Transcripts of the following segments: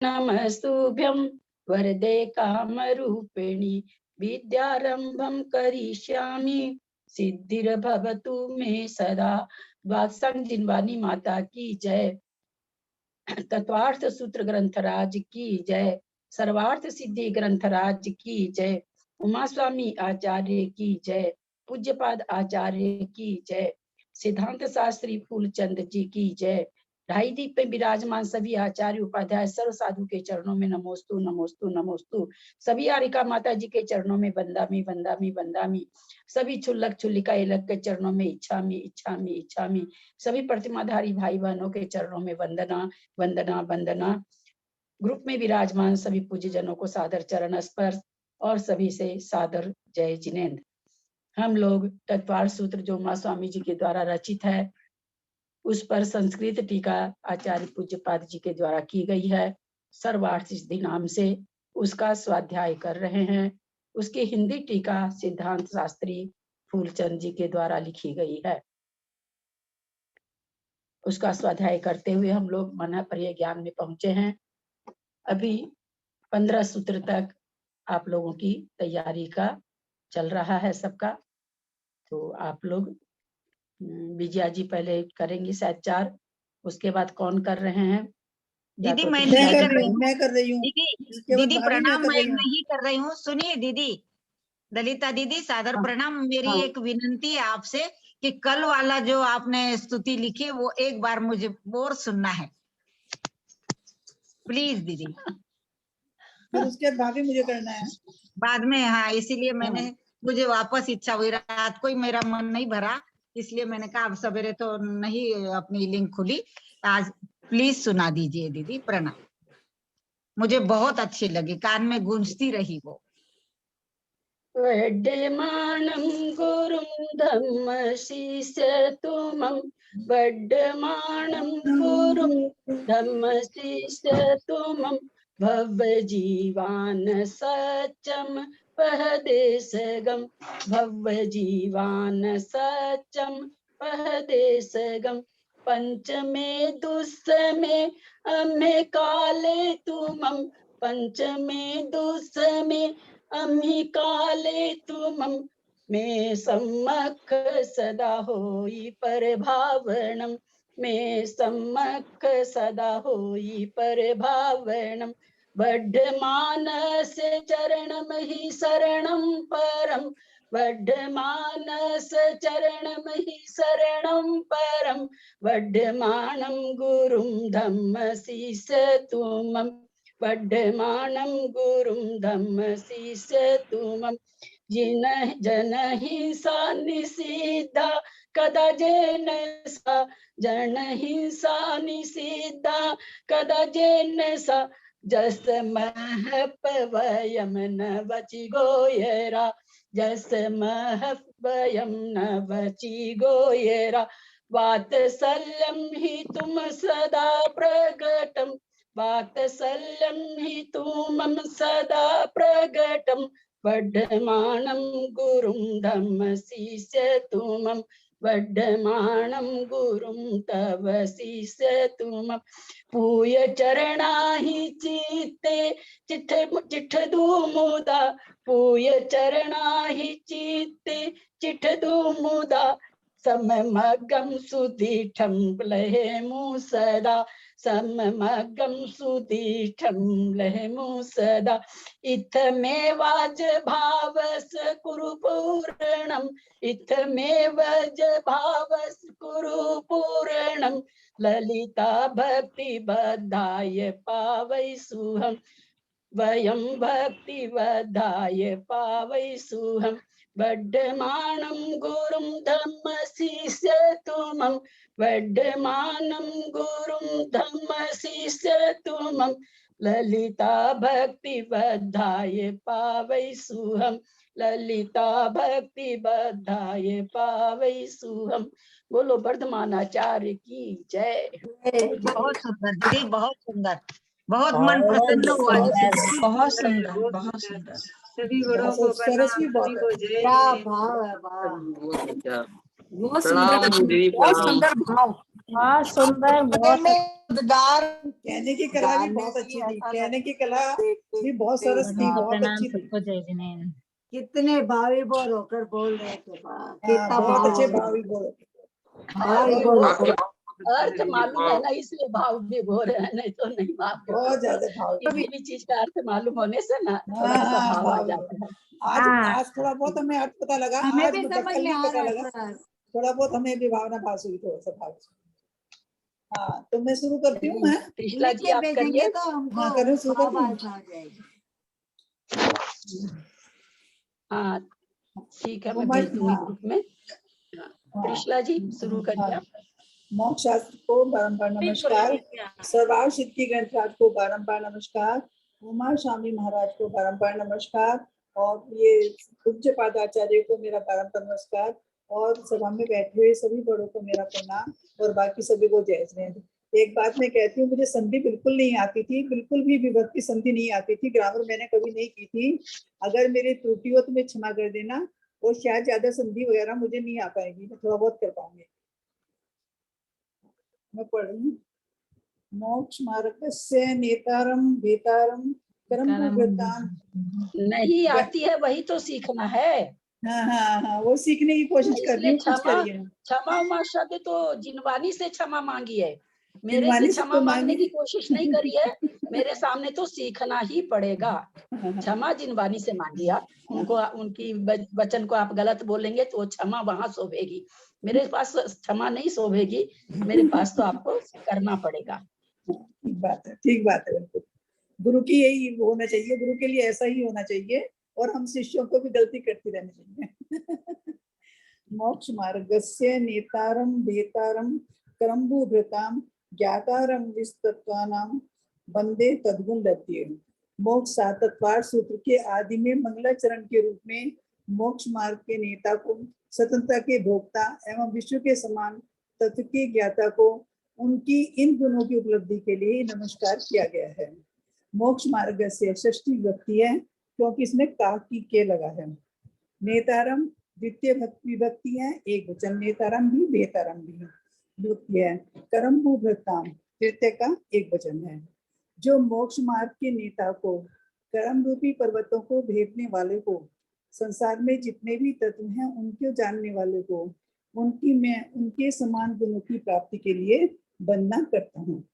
नमस्तुभ्यं वरदे कामरूपिणी विद्यारंभं करिष्यामि सिद्धिर्भवतु मे सदा। वात्संग जिनवानी माता की जय। तत्वार्थ सूत्र ग्रंथराज की जय। सर्वार्थ सिद्धि ग्रंथराज की जय। उमा स्वामी आचार्य की जय। पूज्यपाद आचार्य की जय। सिद्धांत शास्त्री फूलचंद जी की जय। ढाई दीप में विराजमान सभी आचार्य उपाध्याय सर्व साधु के चरणों में नमोस्तु नमोस्तु नमोस्तु। सभी आरिका माता जी के चरणों में वंदामी वंदामी वंदामी। सभी छुल्लक छुल्लिका इलक के चरणों में इच्छामी इच्छामी इच्छामी। सभी प्रतिमाधारी भाई बहनों के चरणों में वंदना वंदना वंदना। ग्रुप में विराजमान सभी पूज्य जनों को सादर चरण स्पर्श और सभी से सादर जय जिनेन्द्र। हम लोग तत्वार्थ सूत्र जो उमा स्वामी जी के द्वारा रचित है उस पर संस्कृत टीका आचार्य पूज्यपाद जी के द्वारा की गई है। सर्वार्थ सिद्धि नाम से उसका स्वाध्याय कर रहे हैं। उसकी हिंदी टीका सिद्धांत शास्त्री फूलचंद जी के द्वारा लिखी गई है। उसका स्वाध्याय करते हुए हम लोग मन पर्य ज्ञान में पहुंचे हैं। अभी 15 सूत्र तक आप लोगों की तैयारी का चल रहा है सबका। तो आप लोग विजया जी पहले करेंगी शायद 4, उसके बाद कौन कर रहे हैं? दीदी मैं कर रही हूँ। दीदी प्रणाम। मैं नहीं कर रही हूँ। सुनिए दीदी, दलिता दीदी सादर प्रणाम। मेरी एक विनंती है आपसे कि कल वाला जो आपने स्तुति लिखी वो एक बार मुझे और सुनना है प्लीज दीदी। फिर उसके बाद भाभी मुझे करना है बाद में। हाँ, इसीलिए मैंने मुझे वापस इच्छा हुई। रात को ही मेरा मन नहीं भरा, इसलिए मैंने कहा अब सवेरे तो नहीं अपनी लिंक खुली, आज प्लीज सुना दीजिए दीदी। प्रणाम। मुझे बहुत अच्छी लगी, कान में गूंजती रही वो। वड्डमानं गुरुं धम्म शिष्य तुमं। वड्डमानं गुरुं धम्म शिष्य तुमं। भव्य जीवान सच्चम पहदेशगम। भव्य जीवान सच्चम पहदेशगम। पंचमे दुस्समे अम्हे काले तुमं। पंचमे दुस्समे अम्हि काले तुमं। मे सम्मख सदा होई परभावनम। मे सम्मख सदा होई परभावनम। वड्ढमानस चरणम हि शरणं परम। वड्ढमानस चरणम हि शरणं परम। वड्ढमानं गुरुं धम्म शिष्य तुमं। वड्ढमानं गुरुं धम्म शिष्य तुमं। जनहिंसा निषिद्धा कदा जेन सा। जनहिंसा निषिद्धा कदा जेन सा। जस महप वयम न वचि गोयरा। जस महप वयम न वचि गोयरा। वात्सल्यं हि तुम सदा प्रगटम। वात्सल्यं हि तुमं सदा प्रगटम। वड्ढमानं गुरुं धम्म शिष्य तुमं। वड्ढमानं गुरुं तव शिष्य तुमं। पूय चरणा हि चित्ते चिठदु मुदा। पूय चरणा हि चित्ते चिठदु मुदा। सममगं सुदीठं लहेमु सदा। सममगं सुदीठं लहेमु सदा। इत्थमेवाज भावस कुरु पूर्णम्। इत्थमेवज भावस कुरु पूर्णम्। ललिता भक्ति बद्धाय पावै सुहम्। वयं भक्ति बद्धाय पावै सुहम्। वड्ढमानं गुरुं धम्म शिष्य तुमं। वड्ढमानं गुरुं धम्म शिष्य तुमं। ललिता भक्ति बद्धाय पावै सुहम्। ललिता भक्ति बद्धाय पावै सुहम्। बोलो वर्धमान आचार्य की जय। बहुत सुंदर दीदी, बहुत सुंदर, बहुत मन प्रसन्न हुआ। बहुत सुंदर, बहुत सुंदर। सभी बड़ों को प्रणाम, सभी को जय। क्या भाव है, वाह, बहुत सुंदर, प्रणाम दीदी, बहुत सुंदर भाव। हाँ सुन रहे हैं, बहुत कहने की कला भी बहुत अच्छी थी, कहने की कला भी बहुत सरस थी, बहुत प्रणाम अच्छी थी। सबको, जय जिनेन्द्र। कितने भावी बोल होकर बोल रहे थे बा। हाँ, कितना बहुत अच्छे भाव भावी बोल। भावी बोल अर्थ मालूम है ना, इसलिए भाव विभोर है, नहीं तो नहीं भाव बहुत ज्यादा भाव। किसी भी चीज का अर्थ मालूम होने से ना थोड़ा हाँ सा हाँ भाव आ भाव। जाता है। आज थोड़ा बहुत हमें अर्थ पता लगा, हमें आज भी मतलब समझ कल में नहीं आ पता रहा लगा, है सर। थोड़ा बहुत हमें भी भावना भास हुई, थोड़ा सा भाव। हाँ तो मैं शुरू करती हूँ। मैं कृष्णा लिख जी के आप भेजेंगे करिए। तो हमको हाँ, करूँ, शुरू भाव करूँ? भास आ जाएगी। हाँ ठीक है, मैं उमा, भेज दूंगी हाँ, ग्रुप में। कृष्णा जी शुरू करिए हाँ। आप। मोक्ष शास्त्र को बारंबार नमस्कार, सर्वार सिद्धि ग्रंथ को बारंबार नमस्कार, उमा स्वामी महाराज को बारंबार नमस्कार, और ये पूज्य पादाचार्य को मेरा बारंबार नमस्कार, और सभा में बैठे हुए सभी बड़ों को मेरा प्रणाम, और बाकी सभी को जय जिनेन्द्र। एक बात मैं कहती हूँ, मुझे संधि बिल्कुल नहीं आती थी, बिल्कुल भी विभक्ति संधि नहीं आती थी, ग्रामर मैंने कभी नहीं की थी। अगर मेरी त्रुटि हो तो मैं क्षमा कर देना, और शायद ज्यादा संधि वगैरह मुझे नहीं आ पाएगी, मैं थोड़ा बहुत कर पाऊंगी। मैं पढ़ रही हूँ। मोक्ष मार्गस्य नेतारम भेतारम कर्मभृताम। नहीं आती है वही तो सीखना है। हाँ हाँ हाँ, वो सीखने की कोशिश कर रही इसलिए हूँ, कुछ क्षमा करिए। क्षमा उमा शब्द तो जिनवानी से क्षमा मांगी है, मेरे से जिनवानी से क्षमा तो मांगने मांगी। की कोशिश नहीं करी है। मेरे सामने तो सीखना ही पड़ेगा। क्षमा जिनवानी से मांगी आप, उनको उनकी वचन को आप गलत बोलेंगे तो क्षमा वहां शोभेगी, मेरे पास क्षमा नहीं शोभेगी, मेरे पास तो आपको करना पड़ेगा। ठीक बात है, ठीक बात है, बिल्कुल। गुरु की यही होना चाहिए, गुरु के लिए ऐसा ही होना चाहिए, और हम शिष्यों को भी गलती करती रहनी चाहिए। मोक्ष मार्गस्य नेतारम भेतारम कर्मभृताम ज्ञातारम विस्तत्वानाम वंदे तद्गुण लभ्ये। मोक्ष सातत्वार सूत्र के आदि में मंगलाचरण के रूप में मोक्ष मार्ग के नेता को, स्वतंत्रता के भोक्ता एवं विश्व के समान तत्व के ज्ञाता को उनकी इन गुणों की उपलब्धि के लिए नमस्कार किया गया है। मोक्ष मार्ग से षष्ठी विभक्ति है, क्योंकि इसमें का की के लगा है। नेतारम द्वितीय विभक्ति है, एक वचन, नेतारम भी बेतारम भी द्वितीय है। कर्म भृताम तृतीय का एक वचन है। जो मोक्ष मार्ग के नेता को, कर्म रूपी पर्वतों को भेदने वाले को, संसार में जितने भी तत्व हैं उनको जानने वाले को, उनकी मैं उनके समान गुणों की प्राप्ति के लिए वंदना करता हूँ।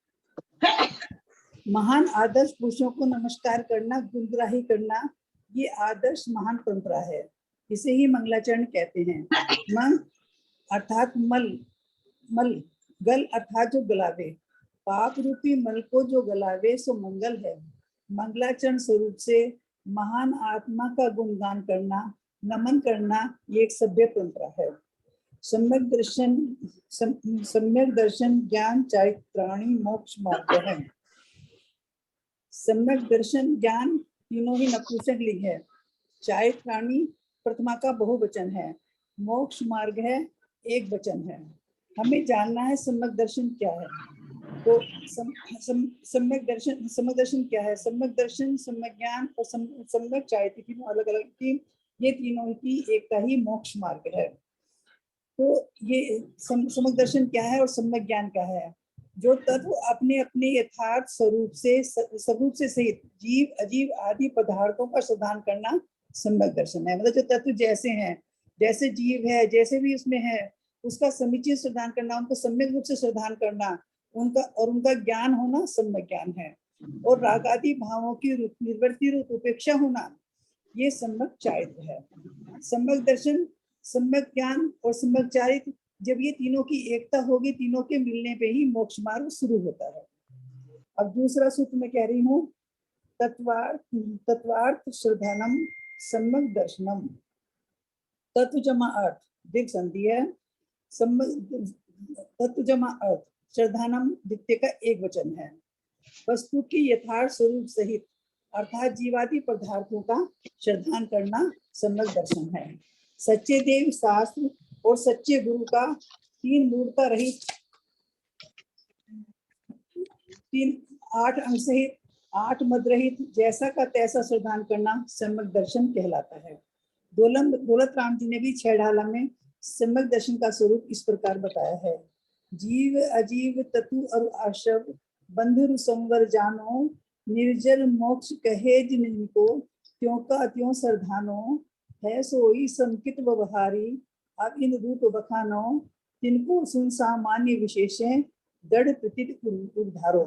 महान आदर्श पुरुषों को नमस्कार करना, गुणग्राही करना, ये आदर्श महान परंपरा है, इसे ही मंगलाचरण कहते हैं। मंग अर्थात मल, मल गल अर्थात जो गलावे, पाप रूपी मल को जो गलावे सो मंगल है। मंगलाचरण स्वरूप से महान आत्मा का गुणगान करना, नमन करना, ये एक सभ्य परंपरा है। सम्यक दर्शन ज्ञान चारित्राणी मोक्ष मार्ग है। सम्यक दर्शन ज्ञान तीनों ही नपुंसकलिंग है, चारित्राणी प्रथमा का बहुवचन है, मोक्ष मार्ग है एक वचन है। हमें जानना है सम्यक दर्शन क्या है। तो सम्यक दर्शन क्या है? सम्यक दर्शन, सम्यक ज्ञान और सम्यक चारित्र, तीनों अलग अलग की, ये तीनों की एकता ही मोक्ष मार्ग है। तो ये सम्यक दर्शन क्या है और सम्यक ज्ञान क्या है? जो तत्व अपने अपने यथार्थ स्वरूप से सहित जीव अजीव आदि पदार्थों का श्रद्धान करना सम्यक दर्शन है। मतलब जो तत्व जैसे हैं, जैसे जीव है, जैसे भी उसमें है, उसका समीचीन श्रद्धान करना, उनको सम्यक रूप से श्रद्धान करना, उनका ज्ञान होना सम्यक ज्ञान है। और राग आदि भावों की निर्वृत्ति रूप उपेक्षा होना, ये सम्यक चारित्र है। सम्यक दर्शन, सम्यक ज्ञान और सम्यक चारित्र, जब ये तीनों की एकता होगी, तीनों के मिलने पे ही मोक्ष मार्ग शुरू होता है। अब दूसरा सूत्र मैं कह रही हूँ, तत्वार्थ श्रद्धानम सम्यक दर्शनम। तत्व जमा अर्थ, दीर्घ संधि है। तत्व जमा अर्थ, श्रद्धानम द्वितीय का एक वचन है। वस्तु की यथार्थ स्वरूप सहित अर्थात जीवादि पदार्थों का श्रद्धान करना सम्यक दर्शन है। सच्चे देव शास्त्र और सच्चे गुरु का तीन मूर्ता रहित, 8 अंग सहित 8 मद रहित जैसा का तैसा श्रद्धान करना सम्यक दर्शन कहलाता है। दौलत राम जी ने भी 6 ढाला में सम्यक दर्शन का स्वरूप इस प्रकार बताया है। जीव अजीव ततु और आशव बंधुर संवर जानो, निर्जल मोक्ष कहे जिनको, त्यों का त्यों सरधानो, है सोई संकित व्यवहारी, अब इन रूप बखानो, तिनको सुन सामान्य विशेषें, दृढ़ प्रतीत उद्धारो।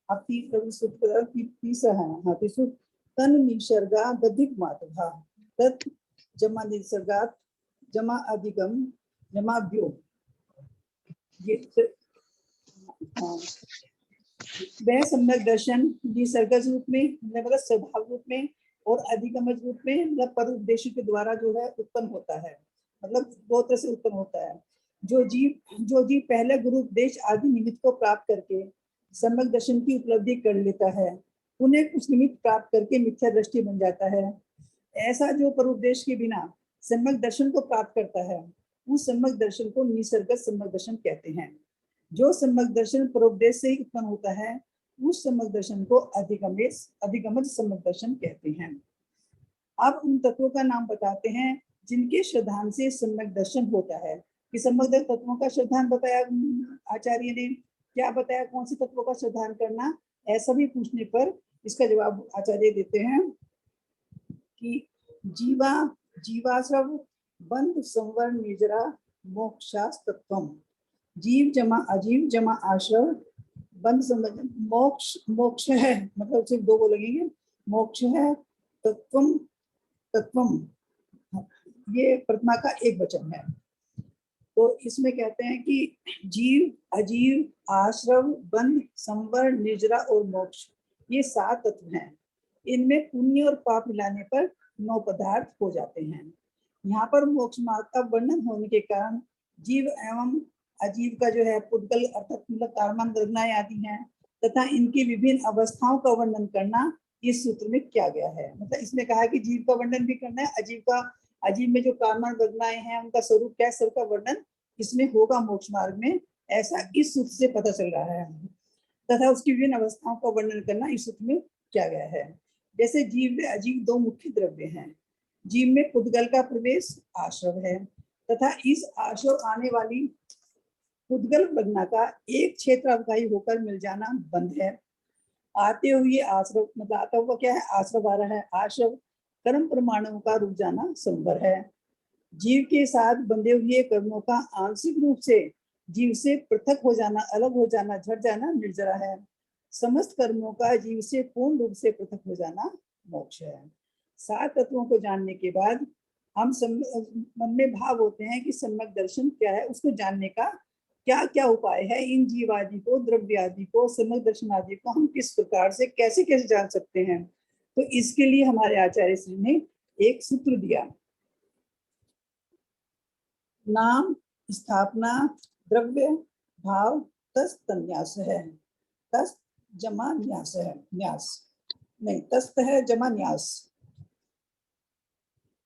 अब तीसरा है, हाँ तीसरा, तन निसर्गा बधिक मातभा, तत् जमा निसर्गात जमा अधिगम जमा व्यो। ये हाँ, वह सम्यक दर्शन निसर्गज रूप में मतलब स्वभाव रूप में और अधिगमज रूप में मतलब पर उपदेश के द्वारा जो है उत्पन्न होता है, मतलब दो तरह से उत्पन्न होता है। जो जीव पहले गुरु उपदेश आदि निमित्त को प्राप्त करके सम्यक दर्शन की उपलब्धि कर लेता है, उन्हें कुछ निमित्त प्राप्त करके मिथ्या दृष्टि बन जाता है। ऐसा जो पर उपदेश के बिना सम्यक दर्शन को प्राप्त करता है, उस सम्यक दर्शन को निसर्गज सम्यक दर्शन कहते हैं। जो सम्यक दर्शन परोपदेश से ही उत्पन्न होता है, उस सम्यक दर्शन को अधिगमज सम्यक दर्शन कहते हैं। अब उन तत्वों का नाम बताते हैं जिनके श्रद्धान से सम्यक दर्शन होता है। कि सम्यक तत्वों का श्रद्धान बताया आचार्य ने, क्या बताया, कौन से तत्वों का श्रद्धान करना, ऐसा भी पूछने पर इसका जवाब आचार्य देते हैं कि जीवाश्रव बंध संवर निर्जरा मोक्षास्तत्वम। जीव जमा अजीव जमा आश्रव बंध संबंध मोक्ष, मोक्ष है मतलब सिर्फ दो बोलेंगे, मोक्ष है, तत्वम तत्वम ये प्रतिमा का एक वचन है। तो इसमें कहते हैं कि जीव अजीव आश्रव बंध संवर निर्जरा और मोक्ष ये 7 तत्व हैं। इनमें पुण्य और पाप मिलाने पर 9 पदार्थ हो जाते हैं। यहाँ पर मोक्ष मार्ग का वर्णन होने के कारण जीव एवं अजीव का जो है पुद्गल अर्थात मतलब कर्मण दर्शनाएं आदि हैं तथा इनकी विभिन्न अवस्थाओं का वर्णन करना इस सूत्र में किया गया है। मतलब इसमें कहा कि जीव का वर्णन भी करना है, अजीव में जो कर्मण दर्शनाएं हैं उनका स्वरूप क्या, सब का वर्णन इसमें होगा मोक्ष मार्ग में, ऐसा इस सूत्र से पता चल रहा है। तथा उसकी विभिन्न अवस्थाओं का वर्णन करना इस सूत्र में किया गया है। जैसे जीव में अजीव 2 मुख्य द्रव्य हैं। जीव में पुद्गल का प्रवेश आश्रव है तथा इस आश्रव आने वाली पुद्गल प्रज्ञा का एक क्षेत्र अवकाई होकर मिल जाना बंध है। आते हुए आश्रव मतलब आता हुआ क्या है, आश्रव आ रहा है, आश्रव कर्म प्रमाणों का रुक जाना संवर है। जीव के साथ बंधे हुए कर्मों का आंशिक रूप से जीव से पृथक हो जाना, अलग हो जाना, झट जाना निर्जरा है। समस्त कर्मों का जीव से पूर्ण रूप से पृथक हो जाना मोक्ष है। 7 तत्वों को जानने के बाद हम मन में भाव होते हैं कि सम्यक दर्शन क्या है, उसको जानने का क्या क्या उपाय है, इन जीव आदि को, द्रव्य आदि को, सम्यक दर्शन आदि को हम किस प्रकार से कैसे कैसे जान सकते हैं। तो इसके लिए हमारे आचार्य श्री ने एक सूत्र दिया, नाम स्थापना द्रव्य भाव तस् तन्यास है। तस् जमा न्यास है, न्यास नहीं, तस्त है जमा न्यास।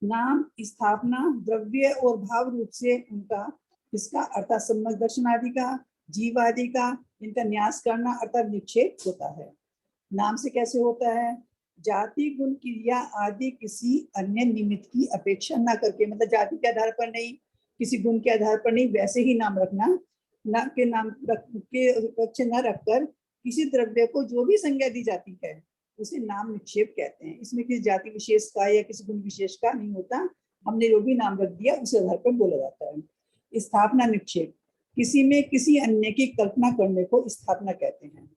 नाम स्थापना द्रव्य और भाव रूप से उनका इसका अर्थात सम्यक दर्शन आदि का, जीव आदि का इनका न्यास करना अर्थात निक्षेप होता है। नाम से कैसे होता है, जाति गुण क्रिया आदि किसी अन्य निमित्त की अपेक्षा न करके, मतलब जाति के आधार पर नहीं, किसी गुण के आधार पर नहीं, वैसे ही नाम रखना, न के नाम के अपेक्षा न रखकर किसी द्रव्य को जो भी संज्ञा दी जाती है उसे नाम निक्षेप कहते हैं। इसमें किसी जाति विशेष का या किसी गुण विशेष का नहीं होता, हमने जो भी नाम रख दिया उस आधार पर बोला जाता है। स्थापना निक्षेप, किसी में किसी अन्य की कल्पना करने को स्थापना कहते हैं।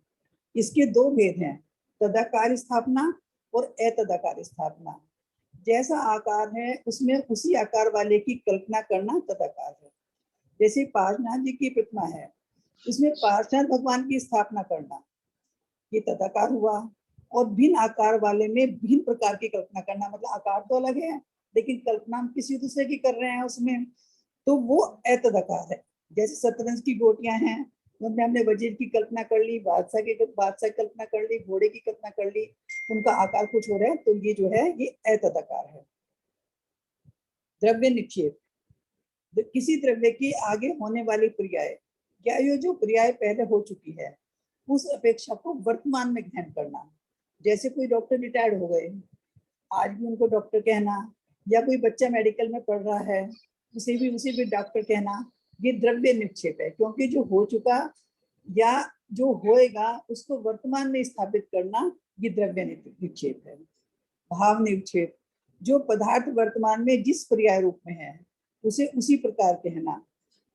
इसके 2 भेद हैं, तदाकार स्थापना और अतदाकार स्थापना। जैसा आकार है उसमें उसी आकार वाले की कल्पना करना तदाकार है। जैसे पार्श्वनाथ जी की प्रतिमा है, उसमें पार्श्वनाथ भगवान की स्थापना करना ये तदाकार हुआ, और भिन्न आकार वाले में भिन्न प्रकार की कल्पना करना, मतलब आकार तो अलग है लेकिन कल्पना हम किसी दूसरे की कर रहे हैं उसमें, तो वो अतदाकार है। जैसे शतरंज की गोटियां हैं, उनमें हमने वजीर की कल्पना कर ली, बादशाह की कल्पना कर ली, घोड़े की कल्पना कर ली, उनका आकार कुछ हो रहा है, तो ये जो है ये अतदाकार है। द्रव्य निक्षेप, किसी द्रव्य की आगे होने वाली पर्याय या ये जो पर्याय पहले हो चुकी है उस अपेक्षा को वर्तमान में ग्रहण करना। जैसे कोई डॉक्टर रिटायर्ड हो गए, आज भी उनको डॉक्टर कहना, या कोई बच्चा मेडिकल में पढ़ रहा है उसे भी डॉक्टर कहना, ये द्रव्य निक्षेप है, क्योंकि जो हो चुका या जो होएगा उसको वर्तमान में स्थापित करना ये द्रव्य निक्षेप है। भाव निक्षेप, जो पदार्थ वर्तमान में जिस पर्याय रूप में है उसे उसी प्रकार कहना।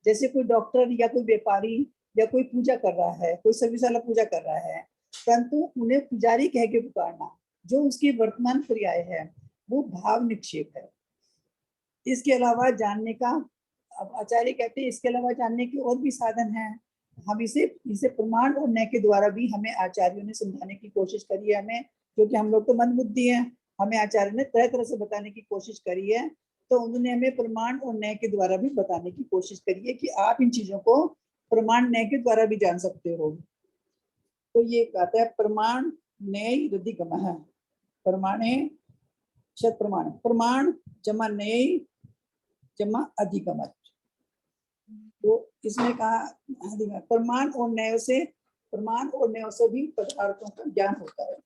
जैसे कोई डॉक्टर या कोई व्यापारी या कोई पूजा कर रहा है, कोई सर्विसाला पूजा कर रहा है, परंतु उन्हें पुजारी कह के पुकारना जो उसकी वर्तमान पर्याय है वो भाव निक्षेप है। इसके अलावा जानने का, अब आचार्य कहते हैं इसके अलावा जानने के और भी साधन हैं। हम इसे प्रमाण और न्याय के द्वारा भी हमें आचार्यों ने समझाने की कोशिश करी है हमें, क्योंकि हम लोग तो मंदबुद्धि हैं, हमें आचार्य ने तरह तरह से बताने की कोशिश करी है। तो उन्होंने हमें प्रमाण और न्याय के द्वारा भी बताने की कोशिश करी है कि आप इन चीजों को प्रमाण न्याय के द्वारा भी जान सकते हो। तो ये कहता है प्रमाण न्याय रदिगमः, प्रमाणे शत प्रमाण, प्रमाण जमा न्याय जमा अधिगमः। तो इसमें कहा प्रमाण और न्याय से भी पदार्थों का ज्ञान होता है।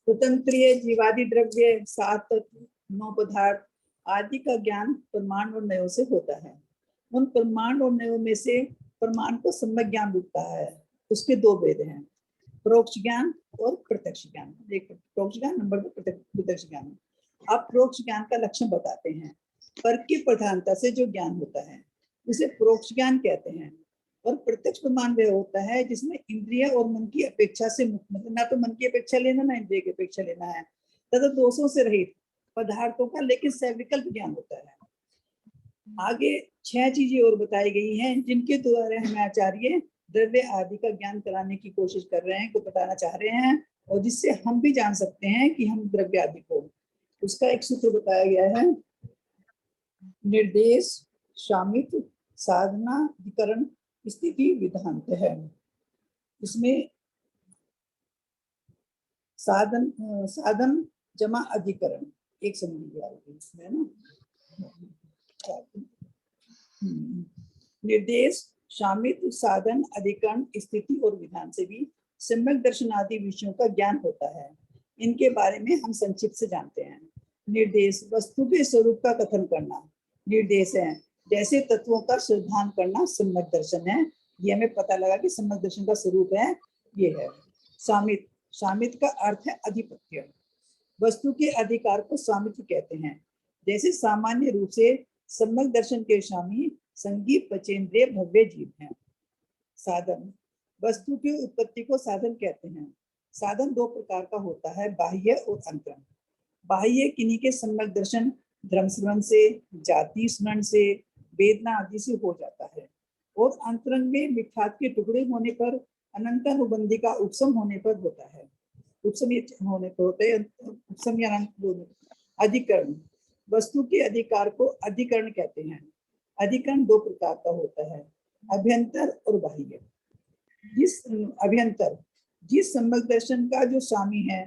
स्वतंत्रीय जीवादि द्रव्य 7 तत्व 9 पदार्थ आदि का ज्ञान प्रमाण और न्यायों से होता है। उन प्रमाण और न्यायों में से प्रमाण को सम्यक ज्ञान रूपता है। उसके 2 भेद हैं, परोक्ष ज्ञान और प्रत्यक्ष ज्ञान। एक परोक्ष ज्ञान, नंबर 2 प्रत्यक्ष ज्ञान। आप परोक्ष ज्ञान का लक्षण बताते हैं। पर की प्रधानता से जो ज्ञान होता है उसे परोक्ष ज्ञान कहते हैं। और प्रत्यक्ष प्रमाण वह होता है जिसमें इंद्रिय और मन की अपेक्षा से मुक्त, मतलब ना तो मन की अपेक्षा लेना ना इंद्रिय की अपेक्षा लेना है, तथा दोषों से रहित पदार्थों का लेकिन सविकल्प ज्ञान होता है। आगे 6 चीजें और बताई गई हैं जिनके द्वारा हमें आचार्य द्रव्य आदि का ज्ञान कराने की कोशिश कर रहे हैं, को बताना चाह रहे हैं, और जिससे हम भी जान सकते हैं कि हम द्रव्य आदि को। उसका एक सूत्र बताया गया है, निर्देश शामित साधना विकरण स्थिति विधांत है। इसमें साधन जमा अधिकरण एक समझ लिया इसमें ना। निर्देश शामित साधन अधिकरण स्थिति और विधान से भी सम्यक दर्शन आदि विषयों का ज्ञान होता है। इनके बारे में हम संक्षिप्त से जानते हैं। निर्देश वस्तु के स्वरूप का कथन करना निर्देश है। जैसे तत्वों का सिद्धांत करना सम्यक दर्शन है। ये हमें पता लगा कि सम्यक दर्शन का स्वरूप है ये है। सामित का अर्थ है अधिपत्य। वस्तु के अधिकार को सामित्य कहते हैं। जैसे सामान्य रूप से सम्यक दर्शन के स्वामी संगी पचेंद्रिय भव्य जीव हैं। साधन वस्तु की उत्पत्ति को साधन कहते हैं। साधन 2 प्रकार का होता है, बाह्य और अंतरंग। बाह्य किन्हीं के सम्यक दर्शन धर्म स्मरण से, जाति स्मरण से, वेदना आदि से हो जाता है, और अंतरंग में मिथ्यात्व के टुकड़े होने पर, अनंतानुबंधी का उपसम होने पर होता है। उपसम होने पर होते हैं, उपसम या अधिकरण। वस्तु के अधिकार को अधिकरण कहते हैं। अधिकरण 2 प्रकार का होता है, अभ्यंतर और बाह्य। जिस सम्यक दर्शन का जो स्वामी है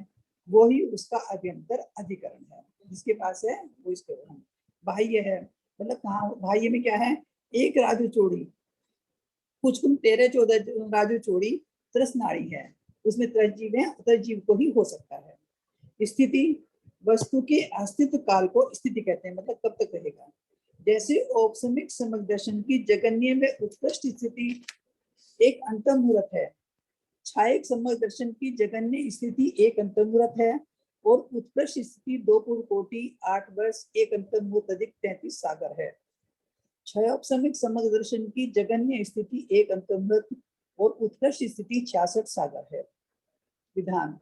वो ही उसका अभ्यंतर अधिकरण है, जिसके पास है वो इसके बाह्य है। मतलब कहाँ बाह्य में क्या है, एक राजू चोड़ी कुछ कुम 13-14 राजू चोड़ी त्रसनाड़ी है, उसमें 13 जीव है, 13 जीव को ही हो सकता है। स्थिति वस्तु के अस्तित्व काल को स्थिति कहते हैं, मतलब कब तक रहेगा। जैसे औपसमिक सम्यक दर्शन की जगन्य में उत्कृष्ट स्थिति एक अंतम मुहूर्त है, छायक सम्यक दर्शन की जगन्य स्थिति एक अंतम मुहूर्त है, और उत्कृष्ट स्थिति 2 पूर्व कोटि 8 वर्ष एक अंतम मुहूर्त अधिक 33 सागर है। क्षयोपसमिक सम्यक दर्शन की जगन्य स्थिति एक अंतम मुहूर्त और उत्कृष्ट स्थिति 66 सागर है। विधान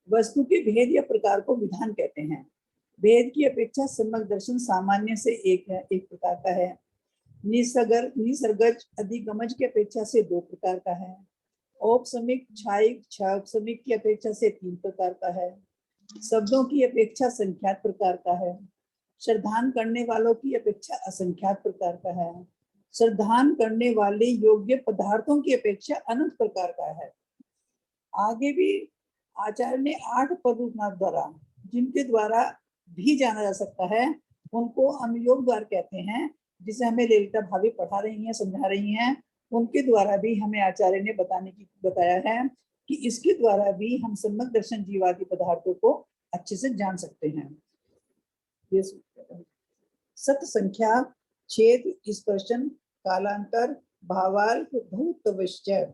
वस्तु के भेद या प्रकार को विधान कहते हैं। भेद की अपेक्षा सम्यक दर्शन सामान्य से एक प्रकार का है। निसर्गज अधिगमज की अपेक्षा से 2 प्रकार का है। औपसमिक छायिक क्षयोपसमिक की अपेक्षा से 3 प्रकार का है। शब्दों की अपेक्षा संख्यात प्रकार का है। श्रद्धान करने वालों की अपेक्षा असंख्यात प्रकार का है। श्रद्धान करने वाले योग्य पदार्थों की अपेक्षा अनंत प्रकार का है। आगे भी आचार्य ने 8 पदनाथ द्वारा जिनके द्वारा भी जाना जा सकता है उनको हम योग द्वार कहते हैं, जिसे हमें ललिता भाभी पढ़ा रही हैं, समझा रही हैं। उनके द्वारा भी हमें आचार्य ने बताया है कि इसके द्वारा भी हम सम्यक दर्शन जीवादि पदार्थों को अच्छे से जान सकते हैं। ये सत संख्या छेद स्पर्शन कालांतर भावाल्प भूतविश्चय।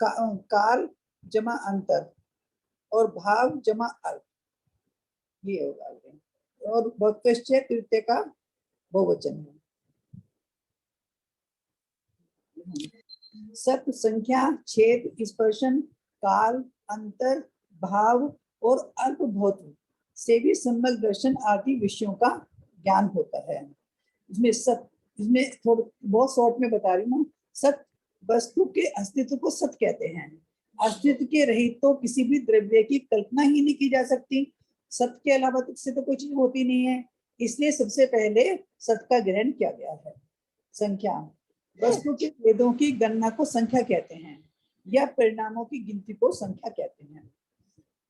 काल जमा अंतर और भाव जमा अल्प, ये होगा। और भक्तश्चय तृतीय का बहुवचन है। सत संख्या छेद स्पर्शन काल अंतर भाव और अल्प भौतिक से भी सम्यक दर्शन आदि विषयों का ज्ञान होता है। इसमें थोड़ा बहुत शॉर्ट में बता रही हूँ। सत वस्तु के अस्तित्व को सत कहते हैं। अस्तित्व के रहित तो किसी भी द्रव्य की कल्पना ही नहीं की जा सकती। सत के अलावा से तो कोई चीज होती नहीं है, इसलिए सबसे पहले सत का ग्रहण किया गया है। संख्या वस्तु के भेदों की गणना को संख्या कहते हैं या परिणामों की गिनती को संख्या कहते हैं।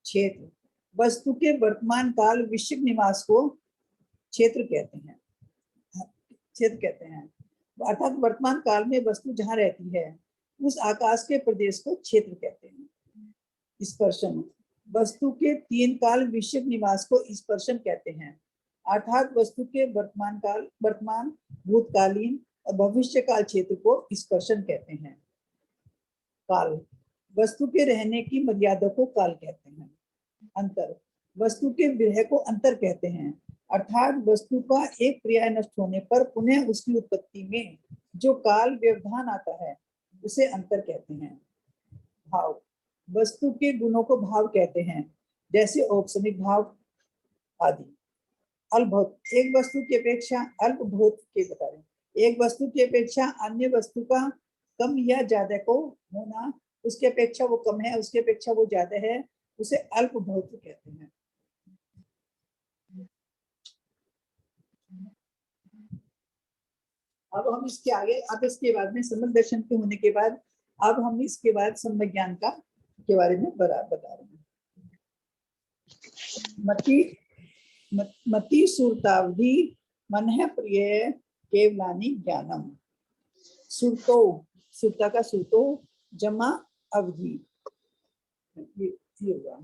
क्षेत्र वस्तु के वर्तमान काल विश्व निवास को क्षेत्र कहते हैं। क्षेत्र कहते हैं अर्थात वर्तमान काल में वस्तु जहाँ रहती है उस आकाश के प्रदेश को क्षेत्र कहते हैं। स्पर्शन वस्तु के तीन काल विश्व निवास को स्पर्शन कहते हैं अर्थात वस्तु के वर्तमान काल, वर्तमान, भूतकालीन और भविष्य काल क्षेत्र को स्पर्शन कहते हैं। काल वस्तु के रहने की मर्यादा को काल कहते हैं। अंतर वस्तु के विरह को अंतर कहते हैं अर्थात वस्तु का एक पर्याय नष्ट होने पर पुनः उसकी उत्पत्ति में जो काल व्यवधान आता है उसे अंतर कहते हैं। भाव वस्तु के गुणों को भाव कहते हैं जैसे औपसमिक भाव आदि। अल्पभौत एक वस्तु की अपेक्षा अल्पभौत के बता रहे, एक वस्तु की अपेक्षा अन्य वस्तु का कम या ज्यादा को होना, उसके अपेक्षा वो कम है उसके अपेक्षा वो ज्यादा है, उसे अल्पभौत कहते हैं। अब हम इसके आगे, अब इसके बाद में सम्यक दर्शन के होने के बाद अब हम इसके बाद सम्यक ज्ञान का के बारे में बता रहे हैं। मति सुरतावधि मनः प्रिय केवलानि ज्ञानम। सुरतो सुरता का सुरतो जमा अवधि, ये होगा।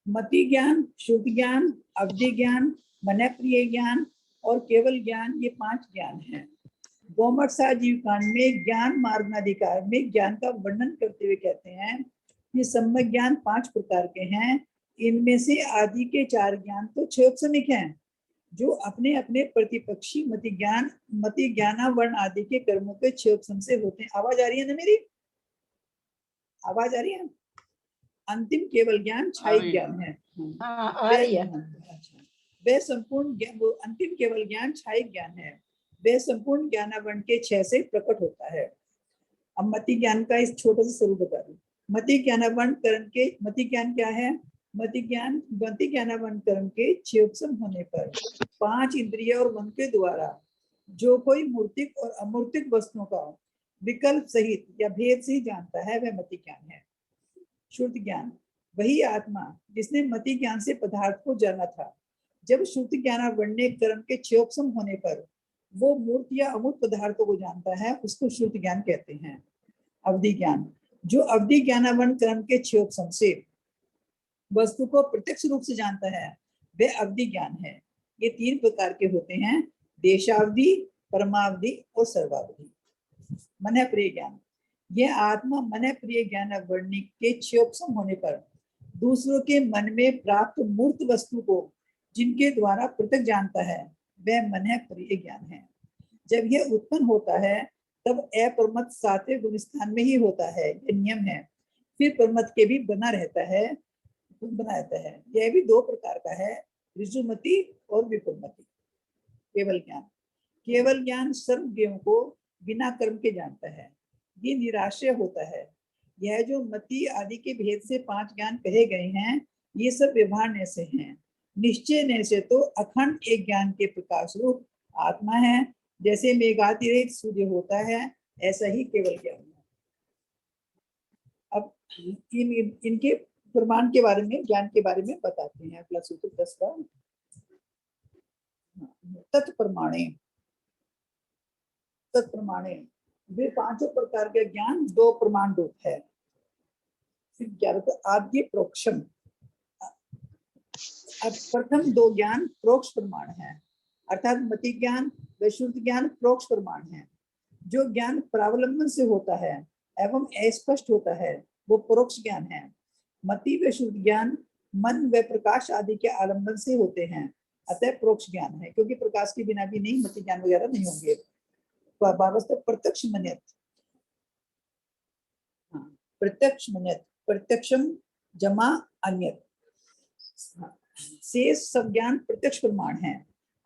मति ज्ञान, शुद्ध ज्ञान, अवधि ज्ञान, मनः प्रिय ज्ञान और केवल ज्ञान, ये 5 ज्ञान हैं। गोमठ जीव कांड में ज्ञान मार्गाधिकार में ज्ञान का वर्णन करते हुए कहते हैं कि सम्यक ज्ञान 5 प्रकार के हैं। इनमें से आदि के 4 ज्ञान तो क्षयोपसमिक हैं जो अपने अपने प्रतिपक्षी मति ज्ञानावर्ण आदि के कर्मों के क्षयोपसम से होते हैं। आवाज आ रही है ना मेरी? आवाज आ रही है? अंतिम केवल ज्ञान क्षयिक ज्ञान है। आ रही है। अच्छा, वह संपूर्ण ज्ञान, वो अंतिम केवल ज्ञान क्षयिक ज्ञान है। वह संपूर्ण ज्ञानावरण के 6 से प्रकट होता है। अब मति ज्ञान का इस छोटा सा स्वरूप बता दूं। मति ज्ञानावरण कर्म के, मति ज्ञान क्या है? मति ज्ञानावरण कर्म के क्षयोपसम होने पर 5 इंद्रिय और मन के द्वारा जो कोई मूर्तिक और अमूर्तिक वस्तुओं का विकल्प सहित या भेद से जानता है वह मति ज्ञान है। शुद्ध ज्ञान वही आत्मा जिसने मति ज्ञान से पदार्थ को जाना था। जब शुद्ध ज्ञानावरण कर्म के क्षयोपसम होने पर वो मूर्त या अमूर्त पदार्थों को जानता है उसको शुद्ध ज्ञान कहते हैं। अवधि ज्ञान जो अवधि ज्ञानावरण कर्म के क्षयोपसम से वस्तु को प्रत्यक्ष रूप से जानता है वह अवधि ज्ञान है। ये 3 प्रकार के होते हैं, देशावधि, परमावधि और सर्वावधि। मनः प्रिय ज्ञान यह आत्मा मनः प्रिय ज्ञानावरण के क्षयोपसम होने पर दूसरों के मन में प्राप्त मूर्त वस्तु को जिनके द्वारा पृथक जानता है वह मनः प्रिय ज्ञान है। जब यह उत्पन्न होता है तब अपरमत 7वें गुण स्थान में ही होता है, यह नियम है। फिर परमत के भी बना रहता है। यह भी 2 प्रकार का है, ऋजुमति और विपुलमति। केवल ज्ञान सर्व ज्ञों को बिना कर्म के जानता है। ये निराश्रय होता है। यह जो मति आदि के भेद से 5 ज्ञान कहे गए हैं ये सब व्यवहार ने से हैं। निश्चय ने से तो अखंड एक ज्ञान के प्रकाश रूप आत्मा है। जैसे मेघातिरेक सूर्य होता है ऐसा ही केवल ज्ञान है। अब इनके प्रमाण के बारे में, ज्ञान के बारे में बताते हैं। अगला सूत्र 10 का तत्प्रमाणे वे 5 प्रकार के ज्ञान 2 प्रमाण रूप है। फिर 11 आद्य प्रोक्षम अब प्रथम दो ज्ञान प्रोक्ष प्रमाण है, अर्थात मति ज्ञान व श्रुति ज्ञान प्रोक्ष प्रमाण है। जो ज्ञान प्रावलंबन से होता है एवं अस्पष्ट होता है वो परोक्ष ज्ञान है। मति व श्रुति ज्ञान मन व प्रकाश आदि के आलंबन से होते हैं, अतः परोक्ष ज्ञान है, क्योंकि प्रकाश के बिना भी नहीं मति ज्ञान वगैरह नहीं होंगे। प्रत्यक्ष मन्यत, प्रत्यक्ष मन्यत, प्रत्यक्षम जमा अन्यत, शेष सब ज्ञान प्रत्यक्ष प्रमाण है।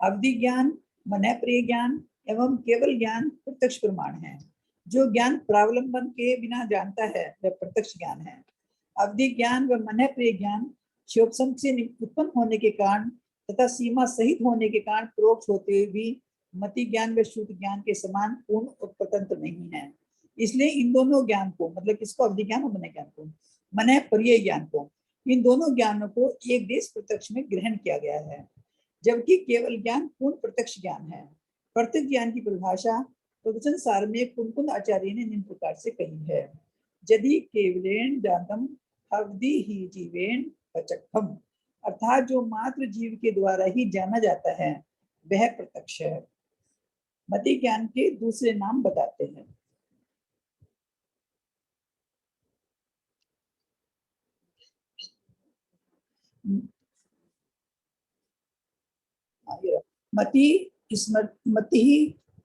अवधि ज्ञान, मन प्रिय ज्ञान एवं केवल ज्ञान प्रत्यक्ष प्रमाण है। जो ज्ञान प्रावलंबन के बिना जानता है वह प्रत्यक्ष ज्ञान है। अवधि ज्ञान व मन प्रिय ज्ञान क्षोभसम से उत्पन्न होने के कारण तथा सीमा सहित होने के कारण परोक्ष होते हुए भी मति ज्ञान व श्रुति ज्ञान के समान पूर्ण और स्वतंत्र नहीं है। इसलिए इन दोनों ज्ञान को, मतलब किसको, अवधि ज्ञान और मन ज्ञान को, मन प्रिय ज्ञान को, इन दोनों ज्ञानों को एक देश प्रत्यक्ष में ग्रहण किया गया है, जबकि केवल ज्ञान पूर्ण प्रत्यक्ष ज्ञान है। प्रत्यक्ष ज्ञान की परिभाषा प्रवचन सार में कुनकुन आचार्य ने निम्न प्रकार से कही है। यदि केवलेन ज्ञातम अवधि ही जीवेन प्रत्यक्षम, अर्थात जो मात्र जीव के द्वारा ही जाना जाता है वह प्रत्यक्ष है। मति ज्ञान के दूसरे नाम बताते हैं। मति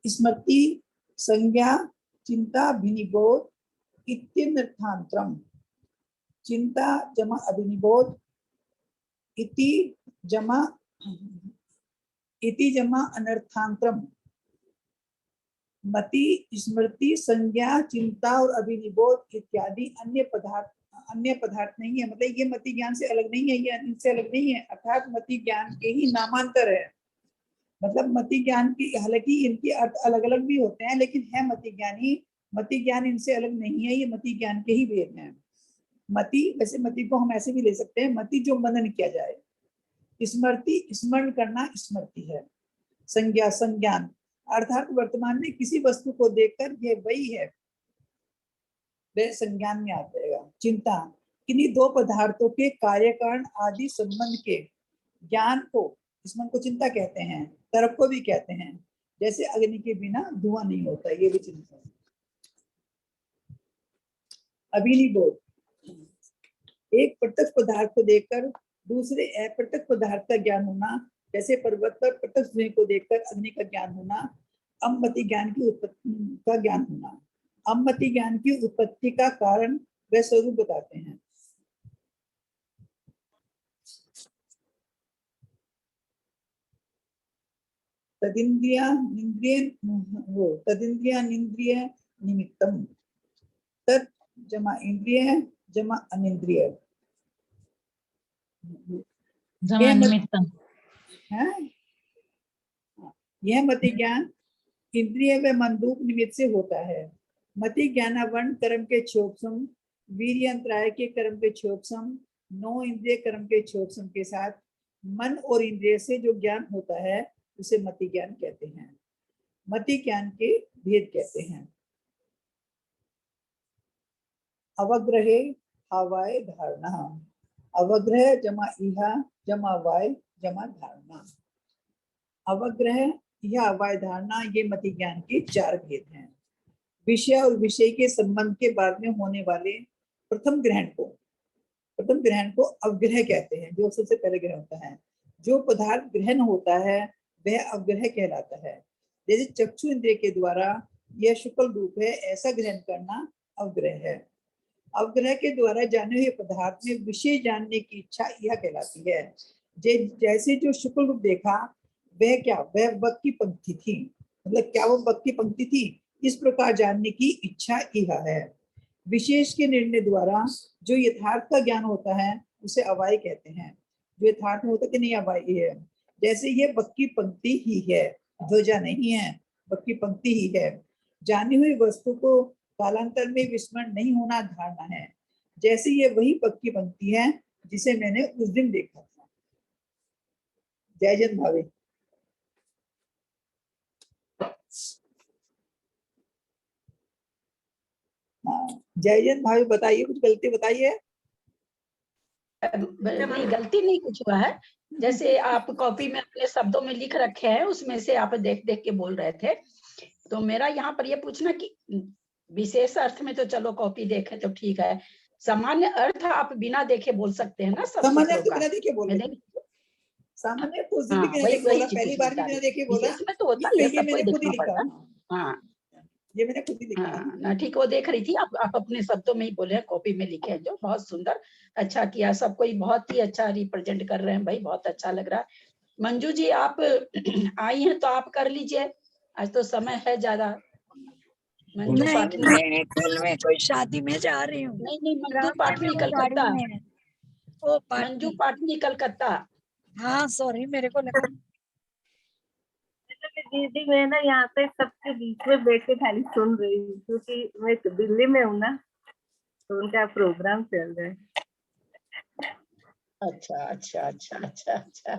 स्मृति संज्ञा चिंता विनिबोध इत्यनर्थांतरम, चिंता जमा अभिनिबोध इति जमा अनर्थांतरम। मति स्मृति संज्ञा चिंता और अभिनिबोध इत्यादि अन्य पदार्थ नहीं है, मतलब ये मति ज्ञान से अलग नहीं है, ये इनसे अलग नहीं है, अर्थात मति ज्ञान के ही नामांतर है। मतलब मति ज्ञान की, हालांकि इनके अर्थ अलग अलग भी होते हैं, लेकिन है मति ज्ञान ही, मति ज्ञान इनसे अलग नहीं है, ये मति ज्ञान के ही भेद हैं। मति, वैसे मति को हम ऐसे भी ले सकते हैं, मति जो मनन किया जाए। स्मृति, स्मरण करना स्मृति है। संज्ञा, संज्ञान, अर्थात वर्तमान में किसी वस्तु को देखकर ये वही है, वह संज्ञान में आ जाएगा। चिंता, किन्हीं दो पदार्थों के कार्य कारण आदि संबंध के ज्ञान को, इस मन को चिंता कहते हैं, तर्क को भी कहते हैं। जैसे अग्नि के बिना धुआं नहीं होता, ये भी चिंता है। अभिनिबोध, एक प्रत्यक्ष पदार्थ को देखकर दूसरे अप्रत्यक्ष पदार्थ का ज्ञान होना, जैसे पर्वत पर प्रत्यक्ष धुएं को देखकर अग्नि का ज्ञान होना। अमति ज्ञान की उत्पत्ति का ज्ञान होना, अमति ज्ञान की उत्पत्ति का कारण व स्वरूप बताते हैं। तदिंद्रिया निंद्रिय निमित्तम, तत् जमा इंद्रिय जमा अनिंद्रिय, जमा निमित्तम है। यह मति ज्ञान इंद्रिय व मंदूक निमित्त से होता है। मति ज्ञानावर्ण कर्म के क्षोभसम, वीर्य अंतराय के कर्म के क्षोभसम, नौ इंद्रिय कर्म के क्षोभसम के साथ मन और इंद्रिय से जो ज्ञान होता है उसे मति ज्ञान कहते हैं। मति ज्ञान के भेद कहते हैं। अवग्रहे हवाय धारणा, अवग्रह जमा इहा जमा वाय जमा धारणा। अवग्रह या अवाय धारणा, ये मति ज्ञान के चार भेद हैं। विषय और विषय के संबंध के बाद में होने वाले प्रथम ग्रहण को अवग्रह कहते हैं, जो सबसे पहले ग्रहण होता है। जो पदार्थ ग्रहण होता है वह अवग्रह कहलाता है। जैसे चक्षु इंद्रिय के द्वारा यह शुक्ल रूप है, ऐसा ग्रहण करना अवग्रह है। अवग्रह के द्वारा जाने हुए पदार्थ में विषय जानने की इच्छा यह कहलाती है। जैसे जो शुक्ल रूप देखा वह क्या, वह बक की पंक्ति थी, मतलब क्या वो बक की पंक्ति थी, इस प्रकार जानने की इच्छा यह है। विशेष के निर्णय द्वारा जो यथार्थ का ज्ञान होता है उसे अवाय कहते हैं। जो यथार्थ में होता है कि नहीं, अवाय है। जैसे ये बक की पंक्ति ही है, ध्वजा नहीं है, बक की पंक्ति ही है। जानी हुई वस्तु को कालांतर में विस्मरण नहीं होना धारणा है। जैसे ये वही बक की पंक्ति है जिसे मैंने उस दिन देखा था। जय जन भावे। हाँ, जय जन भावे, बताइए, कुछ गलती बताइए। नहीं, गलती नहीं कुछ हुआ है। जैसे आप कॉपी में अपने शब्दों में लिख रखे हैं, उसमें से आप देख देख के बोल रहे थे। तो मेरा यहाँ पर ये पूछना कि विशेष अर्थ में तो चलो कॉपी देखे तो ठीक है, सामान्य अर्थ आप बिना देखे बोल सकते हैं ना सब सामान्य सूत्रों तो का। बिना देखे बोल मैं रहे देख- सामान्य तो उस दिन हाँ, भी बिना वही देखे वही बोला, चीज पहली बार भी बिना देखे बोला। विशेष में तो होता ही है, ये सबको मैंने खुद देखना ही लिखा पड़ता है, है। हाँ ये मैंने खुद ही लिखा है। हाँ ना, ठीक, वो देख रही थी आप अपने शब्दों में ही बोले हैं, कॉपी में लिखे हैं जो बहुत सुंदर, अच्छा किया। सबको ही बहुत ही अच्छा रिप्रेजेंट कर रहे हैं भाई, बहुत अच्छा लग रहा है। मंजू जी आप आई हैं तो आप कर लीजिए, आज तो समय है ज्यादा। मंजू नहीं, पाटनी, मैं कल में कोई शादी में जा रही हूँ। नहीं मंजू रास्ते में पाटनी वो गाड़ी कलकत्ता, में है। ओ मंजू पाटनी, पाटनी कलकत्ता। हाँ सॉरी, मेरे को लगा दीदी मैं ना यहाँ पे सबके बीच में बैठ के खाली सुन रही हूँ, क्योंकि मैं दिल्ली में हूँ ना, तो उनका प्रोग्राम चल रहा है। अच्छा अच्छा अच्छा अच्छा अच्छा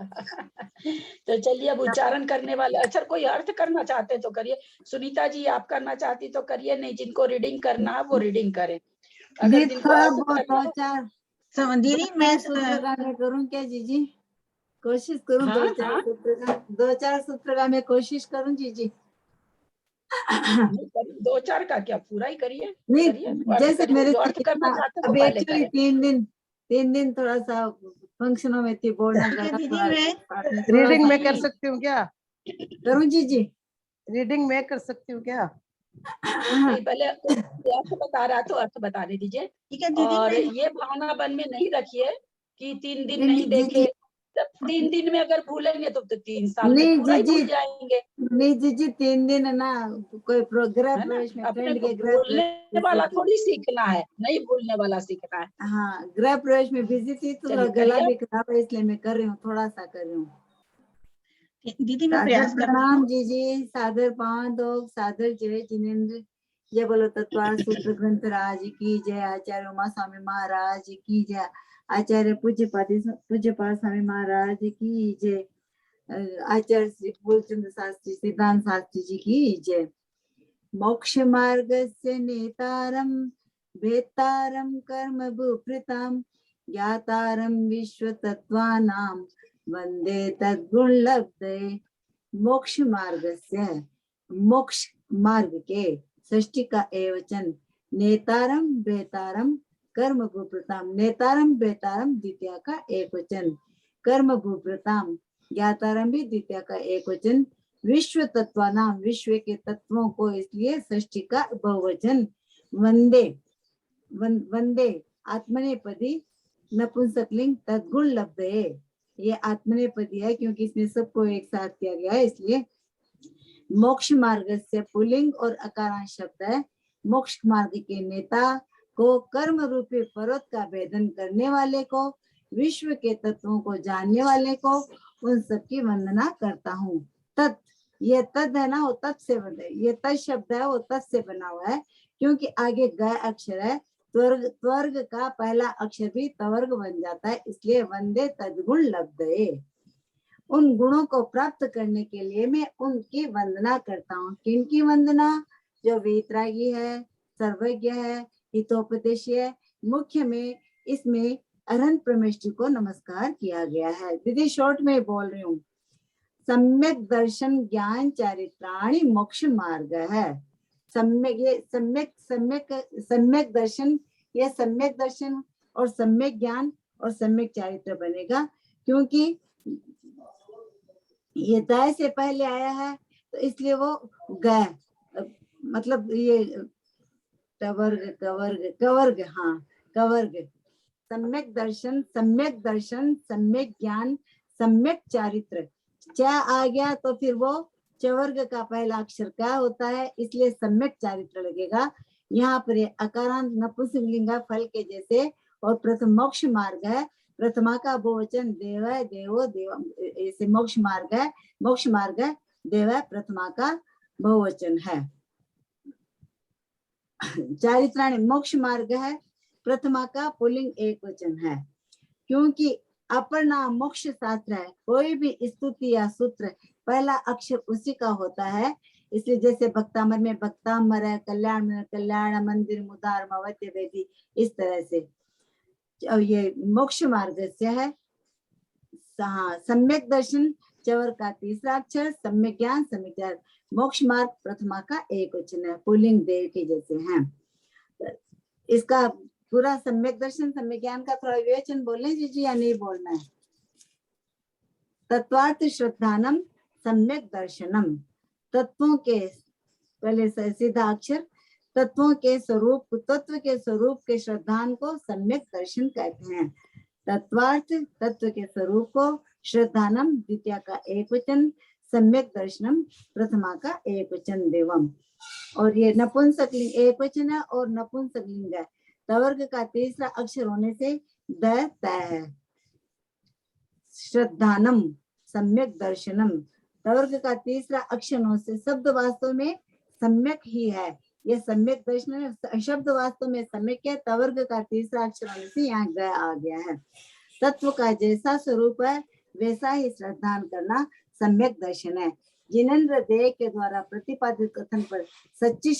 तो चलिए, अब उच्चारण करने वाले, अच्छा कोई अर्थ करना चाहते तो करिए। सुनीता जी आप करना चाहती तो करिए, नहीं जिनको रीडिंग करना है वो रीडिंग करें। अगर दीदी जिनको थोड़ा अर्थ बहुत करना दो हो, चार दीदी मैं सूत्र का मैं करूँ क्या जीजी? कोशिश करूँ हाँ, दो चार हाँ। सूत्र का, दो चार सूत्र का मैं कोशिश करूँ जीजी। दो चार का क्या, पूरा ही करिए। नहीं, करिए, अर्थ जैसे करिए, मेरे जो अर्थ करना चाहते वो अभी पहले एक्चुअली करें। 3 दिन थोड़ा सा फंक्शनों में थी, बोलना ठीक है गला दीदी, थोड़ा मैं रीडिंग में नहीं, कर सकती हूँ क्या? करूँ जीजी? रीडिंग में कर सकती हूँ क्या? नहीं, पहले अर्थ बता रहा तो अर्थ बताने दीजिए। ठीक है दीदी, और मैं ये भावना मन में नहीं रखिए कि 3 दिन नहीं, नहीं जीजी, देखे, तब 3 दिन में अगर भूलेंगे तो 3 साल में नहीं पूरा ही भूल जीजी, जाएंगे, नहीं जीजी, 3 दिन है ना, कोई गृह है ना। प्रवेश में, अपने फ्रेंड को के गृह भूलने प्रवेश वाला थी। थोड़ी सीखना है, नहीं भूलने वाला सीखना है। हाँ, गृह प्रवेश में बिजी थी तो चलिए गला करिए भी खराब है, इसलिए मैं कर रही हूँ, थोड़ा सा कर रही हूँ। दीदी मैं सादर प्रयास कर रही प्रणाम हूँ। जीजी, सादर पांव दो, सादर जय जिनेन्द्र, जय बोलो तत्वार सूत्र ग्रंथ राज की जय, आचार्य उमा स्वामी महाराज की जय, आचार्य पूज्य पाद स्वामी महाराज की जय, आचार्य श्री फूलचंद्र शास्त्री सिद्धांत शास्त्री जी की जय। मोक्ष मार्ग से नेतारम भेतारम कर्म भूभृताम, ज्ञातारम विश्व तत्वानाम वंदे तद्गुण लब्धे। मोक्ष मार्ग से, मोक्ष मार्ग के, षष्ठी का एवचन, नेतारम बेतारम कर्म भूप्रताम, नेतारम बेतारम द्वितीय का एक वचन, कर्म भूप्रताम ज्ञातारम भी द्वितीय का एक वचन, विश्व तत्वानाम विश्व के तत्वों को, इसलिए षष्ठी का बहुवचन, वंदे वंदे आत्मनेपदी नपुंसकलिंग तद्गुण लब्धे, ये आत्मनेपदी है क्योंकि इसमें सबको एक साथ किया गया है, इसलिए मोक्ष मार्ग से पुल्लिंग और अकारांत शब्द है। मोक्ष मार्ग के नेता को, कर्म रूपी पर्वत का भेदन करने वाले को, विश्व के तत्वों को जानने वाले को, उन सबकी वंदना करता हूँ। तत्, ये तद है ना, वो तत् से बना है, ये तत् शब्द है वो तत् से बना हुआ है क्योंकि आगे ग अक्षर है, त्वर्ग का पहला अक्षर भी तवर्ग बन जाता है, इसलिए वंदे तद्गुण लब्धे। उन गुणों को प्राप्त करने के लिए मैं उनकी वंदना करता हूँ। किनकी वंदना? जो वीतरागी है, सर्वज्ञ है, हितोपदेशी है। मुख्य में इसमें अरहंत परमेष्ठी को नमस्कार किया गया है। दीदी शॉर्ट में बोल रही हूँ। सम्यक दर्शन ज्ञान चारित्राणि मोक्ष मार्ग है। सम्यक, ये सम्यक दर्शन, यह सम्यक दर्शन और सम्यक ज्ञान और सम्यक चारित्र बनेगा क्योंकि ये दय से पहले आया है तो इसलिए वो ग, मतलब ये कवर्ग कवर्ग कवर्ग, हाँ कवर्ग। सम्यक दर्शन, सम्यक ज्ञान, सम्यक चारित्र, च आ गया तो फिर वो चवर्ग का पहला अक्षर क्या होता है, इसलिए सम्यक चारित्र लगेगा। यहाँ पर अकारांत नपुंसकलिंग फल के जैसे, और प्रथम मोक्ष मार्ग है, प्रथमा का बहुवचन देव है, देवो देव, ऐसे मोक्ष मार्ग है, मोक्ष मार्ग है, देव है, प्रथमा का बहुवचन है। चारित्राणि मोक्ष मार्ग है, प्रथमा का पुल्लिंग एक वचन है क्योंकि अपर नाम मोक्ष शास्त्र है। कोई भी स्तुति या सूत्र पहला अक्षर उसी का होता है, इसलिए जैसे भक्तामर में भक्तामर है, कल्याण में कल्याण, मंदिर मुदार मवत्य वेदी, इस तरह से और ये मोक्ष मार्ग से है। हाँ, सम्यक दर्शन चवर का तीसरा अक्षर, सम्यक ज्ञान, सम्यक ज्ञान। मोक्ष मार्ग प्रथमा का एक वचन है, पुल्लिंग देव के जैसे हैं। इसका पूरा सम्यक दर्शन सम्यक ज्ञान का थोड़ा विवेचन बोलने जी या नहीं बोलना है? तत्वार्थ श्रद्धानम सम्यक दर्शनम, तत्वों के पहले सीधा अक्षर, तत्वों के स्वरूप, तत्व के स्वरूप के श्रद्धान को सम्यक दर्शन कहते हैं। तत्वार्थ तत्व के स्वरूप को, श्रद्धानम द्वितीय का एक वचन, सम्यक दर्शनम प्रथमा का एक वचन देवम। और ये नपुंसकलिंग एक वचन है और नपुंसकलिंग है। तवर्ग का तीसरा अक्षर होने से द तय है। श्रद्धानम सम्यक दर्शनम, तवर्ग का तीसरा अक्षर होने से शब्द वास्तव में सम्यक ही है। ये सम्यक दर्शन शब्द वास्तव में सम्यक है। तवर्ग का तीसरा अक्षर होने से यहाँ ग आ गया है। तत्व का जैसा स्वरूप है वैसा ही श्रद्धान करना सम्यक दर्शन है। जिनेंद्र देह के द्वारा प्रतिपादित कथन पर सच्ची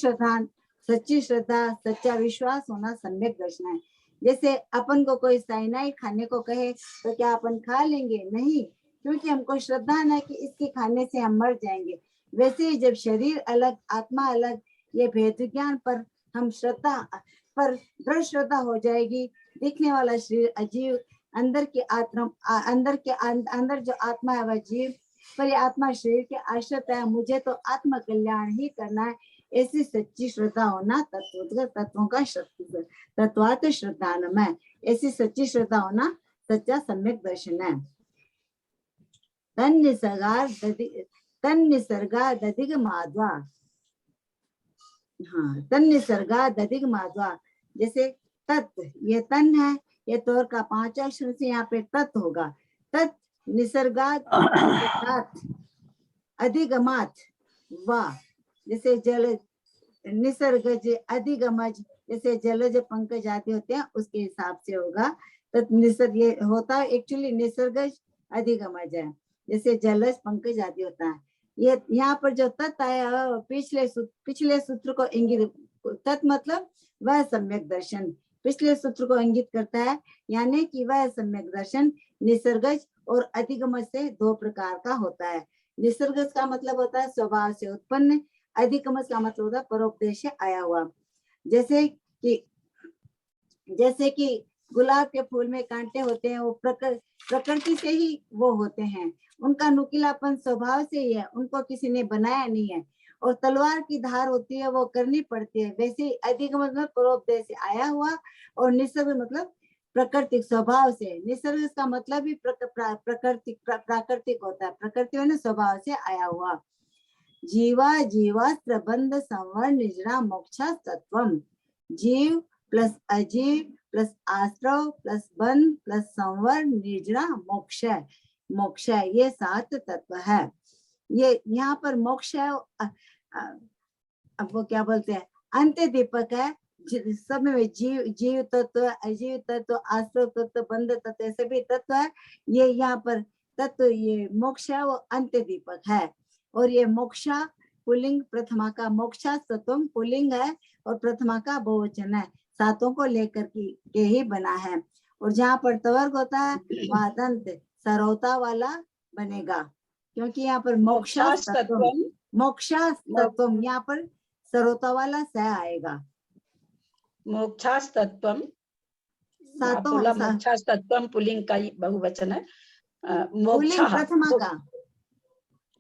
श्रद्धा, सच्चा विश्वास होना सम्यक दर्शन है। जैसे अपन को कोई साइनाइड खाने को कहे तो क्या अपन खा लेंगे? नहीं, क्योंकि हमको श्रद्धा है कि इसके खाने से हम मर जाएंगे। वैसे ही जब शरीर अलग आत्मा अलग ये भेद ज्ञान पर हम श्रद्धा पर दृढ़ श्रद्धा हो जाएगी। दिखने वाला शरीर अजीव, अंदर जो आत्मा है वह जीव, पर ये आत्मा शरीर के आश्रित है। मुझे तो आत्म कल्याण ही करना है, ऐसी सच्ची श्रद्धा होना तत्वों का तत्वार्थ श्रद्धानम है। ऐसी सच्ची श्रद्धा होना सच्चा सम्यक दर्शन है। तन निसर्गा दधिग माध्वा, हाँ, तन निसर्गा दधिग माध्वा। जैसे तत्, ये तन है, ये तोर का 5 अक्षर से यहाँ पे तत् होगा। तत् निसर्गात अधिगमात वा, जैसे जल निसर्गज अधिगमज, जैसे जलज पंकज आदि होते हैं उसके हिसाब से होगा। तत् निसर्ग ये होता है एक्चुअली निसर्गज अधिगमज है, जैसे जलज पंकज आदि होता है। ये यहाँ पर जो तत् आया पिछले सूत्र को इंगित, तत् मतलब वह सम्यक दर्शन पिछले सूत्र को इंगित करता है, यानी कि वह सम्यक दर्शन निसर्गज और अधिगमज से 2 प्रकार का होता है। निसर्गज का मतलब होता है स्वभाव से उत्पन्न, अधिगमज का मतलब होता है परोपदेश से आया हुआ। जैसे कि गुलाब के फूल में कांटे होते हैं, वो प्रकृति से ही वो होते हैं, उनका नुकीलापन स्वभाव से ही है, उनको किसी ने बनाया नहीं है। और तलवार की धार होती है वो करनी पड़ती है, वैसे अधिगमज मतलब परोपदेश से आया हुआ, और निसर्ग मतलब प्राकृतिक स्वभाव से। निसर्ग का मतलब भी प्राकृतिक होता है, प्रकृति में स्वभाव से आया हुआ। जीवास्त्र बंध संवर निजरा मोक्षा तत्वम, जीव प्लस अजीव प्लस आश्रव प्लस बंध प्लस संवर निजरा मोक्ष, ये 7 तत्व है। ये यहाँ पर मोक्ष है, अब वो क्या बोलते हैं, अंत्य दीपक है। सब में जीव तत्व, अजीव तत्व, आश्रव तत्व, बंध तत्व, सभी तत्व है। ये यहाँ पर तत्व, ये मोक्ष है वो अंत्य दीपक है। और ये मोक्षा पुल्लिंग प्रथमा का, मोक्षा तत्वम पुल्लिंग है और प्रथमा का बहुवचन है, 7 को लेकर के ही बना है। और जहाँ पर तवर्ग होता है वहाँ दंत सरौता वाला बनेगा, क्योंकि यहाँ पर मोक्षा तत्वम यहाँ पर सरोता वाला स आएगा। मोक्षास्तत्वम, मोक्षास्तत्वम पुल्लिंग का बहुवचन है। मोक्षा प्रथमा का,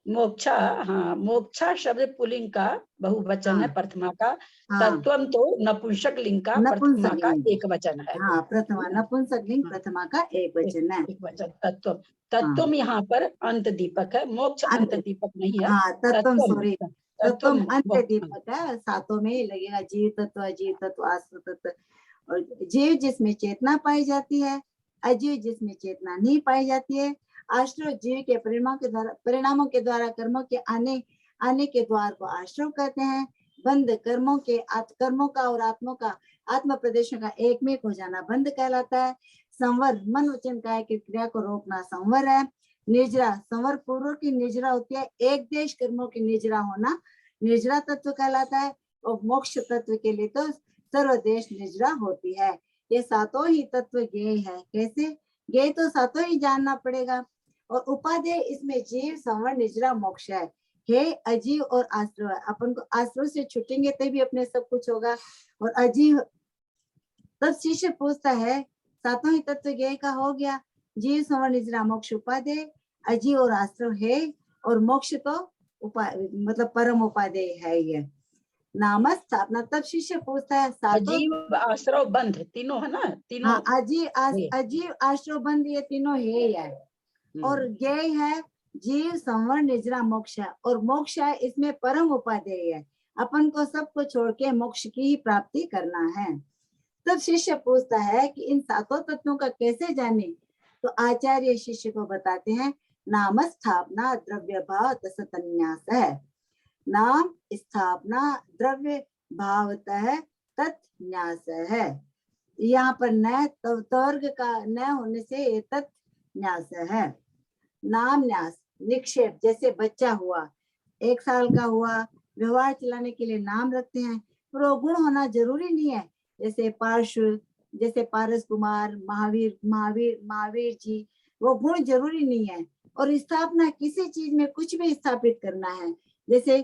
मोक्षा, हाँ, मोक्षा शब्द पुल्लिंग का बहुवचन है, प्रथमा का। हाँ, तत्वम तो नपुंसक लिंग का प्रथमा का एक वचन है। हाँ, प्रथमा नपुंसक लिंग प्रथमा का एक वचन है। एक वचन तत्वम। तत्वम यहाँ पर अंत दीपक है, मोक्ष अंत दीपक नहीं है। हाँ, तत्वम सॉरी, तत्वम अंत मोक्ष दीपक है, 7 में ही लगेगा। जीव तत्व, अजीव तत्व, आश्रव तत्व। और जीव जिसमें चेतना पाई जाती है, अजीव जिसमें चेतना नहीं पाई जाती है। आश्रव जीव के परिणामों के द्वारा कर्मों के आने के द्वार को आश्रव कहते हैं। बंध कर्मों का और आत्म प्रदेशों का एकमेक हो जाना बंध कहलाता है। संवर मन वचन काया की क्रिया को रोकना संवर है। निर्जरा, संवर पूर्व की निर्जरा होती है, एक देश कर्मों की निर्जरा होना निर्जरा तत्व कहलाता है। और मोक्ष तत्व के लिए तो सर्वदेश निर्जरा होती है। ये सातों ही तत्व ज्ञेय है। कैसे ज्ञेय? तो सातों ही जानना पड़ेगा। और उपादेय इसमें जीव, संवर, निजरा, मोक्ष है। हे अजीव और आश्रव, अपन को आश्रव से छूटेंगे तभी अपने सब कुछ होगा। और अजीव, तब शिष्य पूछता है सातों ही तत्व ज्ञेय का हो गया, जीव, संवर, निजरा, मोक्ष उपादेय, अजीव और आश्रव है, और मोक्ष तो मतलब परम उपादेय है। ये नाम स्थापना। तब शिष्य पूछता है सातों, अजीव, आश्रव, बंध तीनों है ना, तीनों। हाँ, ये। अजीव, आश्रव, बंध ये तीनों है। और ज्ञेय है जीव, संवर, निजरा, मोक्ष है। और मोक्ष है इसमें परम उपादेय है। अपन को सबको छोड़ के मोक्ष की ही प्राप्ति करना है। तब शिष्य पूछता है कि इन सातों तत्वों का कैसे जाने? तो आचार्य शिष्य को बताते हैं नाम स्थापना द्रव्य भाव तत्सन्यास है। नाम स्थापना द्रव्य भावतः तत्न्यास है। यहाँ पर न तर्ग का न होने से ये तत्न्यास है। नाम न्यास, निक्षेप, जैसे बच्चा हुआ, 1 साल का हुआ, व्यवहार चलाने के लिए नाम रखते हैं, पर वो गुण होना जरूरी नहीं है। जैसे पार्श्व, जैसे पारस कुमार, महावीर जी, वो गुण जरूरी नहीं है। और स्थापना किसी चीज में कुछ भी स्थापित करना है। जैसे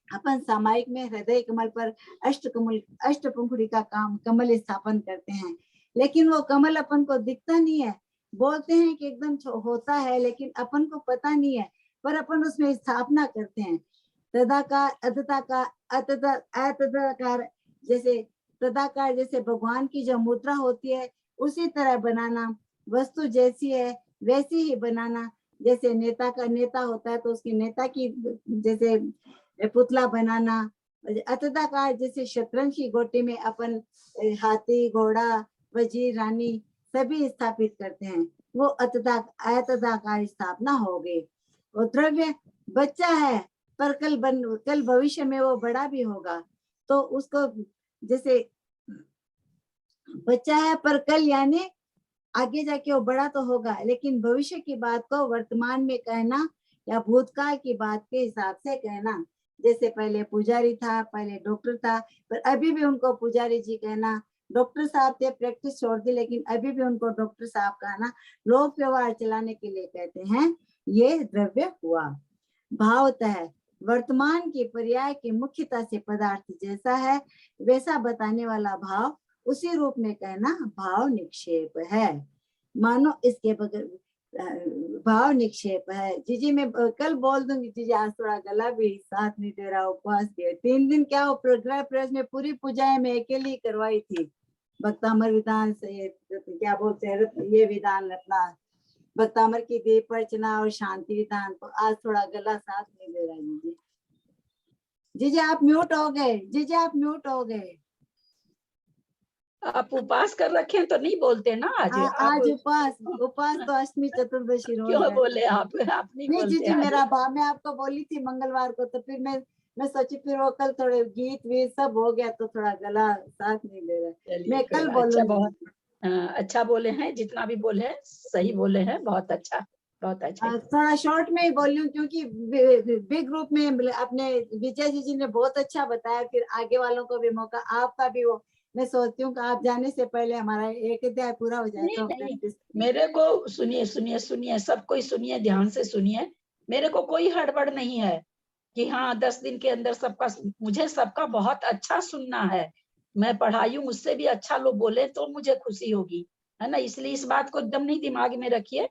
अपन सामायिक में हृदय कमल पर अष्टपंखुड़ी का काम कमल स्थापन करते हैं, लेकिन वो कमल अपन को दिखता नहीं है। बोलते हैं कि एकदम होता है, लेकिन अपन को पता नहीं है, पर अपन उसमें स्थापना करते हैं। तदाकार, अतदाकार, अतदाकार, जैसे तदाकार, जैसे भगवान की जो मुद्रा होती है उसी तरह बनाना, वस्तु जैसी है वैसी ही बनाना। जैसे नेता का नेता होता है तो उसकी नेता की जैसे पुतला बनाना। अतदाकार, जैसे शतरंज की गोटी में अपन हाथी, घोड़ा, वजीर, रानी सभी स्थापित करते हैं, वो अतदाकार स्थापना हो गई। और द्रव्य, बच्चा है पर कल भविष्य में वो बड़ा भी होगा, तो उसको जैसे बच्चा है पर कल यानी आगे जाके वो बड़ा तो होगा, लेकिन भविष्य की बात को वर्तमान में कहना या भूतकाल की बात के हिसाब से कहना। जैसे पहले पुजारी था, पहले डॉक्टर था, पर अभी भी उनको पुजारी जी कहना। डॉक्टर साहब थे, प्रैक्टिस छोड़ दी, लेकिन अभी भी उनको डॉक्टर साहब कहना। लोक व्यवहार चलाने के लिए कहते हैं। ये द्रव्य हुआ। भावतः, वर्तमान के पर्याय की मुख्यता से पदार्थ जैसा है वैसा बताने वाला भाव, उसी रूप में कहना भाव निक्षेप है। मानो इसके बगैर भाव निक्षेप है। जीजी मैं कल बोल दूंगी, जीजी आज थोड़ा गला भी साथ नहीं दे रहा, उपवास के 3 दिन क्या वो प्रग्रह प्रेस में पूरी पूजाएं मैं अकेली करवाई थी। भक्तामर विधान से क्या बोलते हैं, ये विधान अपना भक्तामर की दीप अर्चना और शांति विधान, तो आज थोड़ा गला साथ नहीं दे रहा। जीजी जीजी आप म्यूट हो गए, जीजी आप म्यूट हो गए। आप उपवास कर रखे हैं तो नहीं बोलते ना आज। आज उपवास तो अष्टमी चतुर्दशी रोज क्यों है। बोले आप नहीं नहीं बोलते जी आज? मेरा भाव, मैं आपको बोली थी मंगलवार को, तो फिर मैं सोची फिर वो कल थोड़े गीत वीत सब हो गया तो थोड़ा गला साथ नहीं दे रहा। मैं कल अच्छा, बहुत बोलूंगी। अच्छा बोले हैं, जितना भी बोले हैं सही बोले हैं, बहुत अच्छा, बहुत अच्छा। थोड़ा शॉर्ट में ही बोलूं क्योंकि बिग ग्रुप में अपने विजय जी ने बहुत अच्छा बताया, फिर आगे वालों को भी मौका, आपका भी वो, मैं सोचती हूँ कि आप जाने से पहले हमारा एक अध्याय पूरा हो जाए तो नहीं, मेरे को सुनिए सुनिए सुनिए, सब कोई सुनिए, ध्यान से सुनिए। मेरे को कोई हड़बड़ नहीं है कि हाँ 10 दिन के अंदर सबका, मुझे सबका बहुत अच्छा सुनना है। मैं पढ़ाई हूँ, मुझसे भी अच्छा लोग बोले तो मुझे खुशी होगी, है ना। इसलिए इस बात को एकदम नहीं दिमाग में रखिए।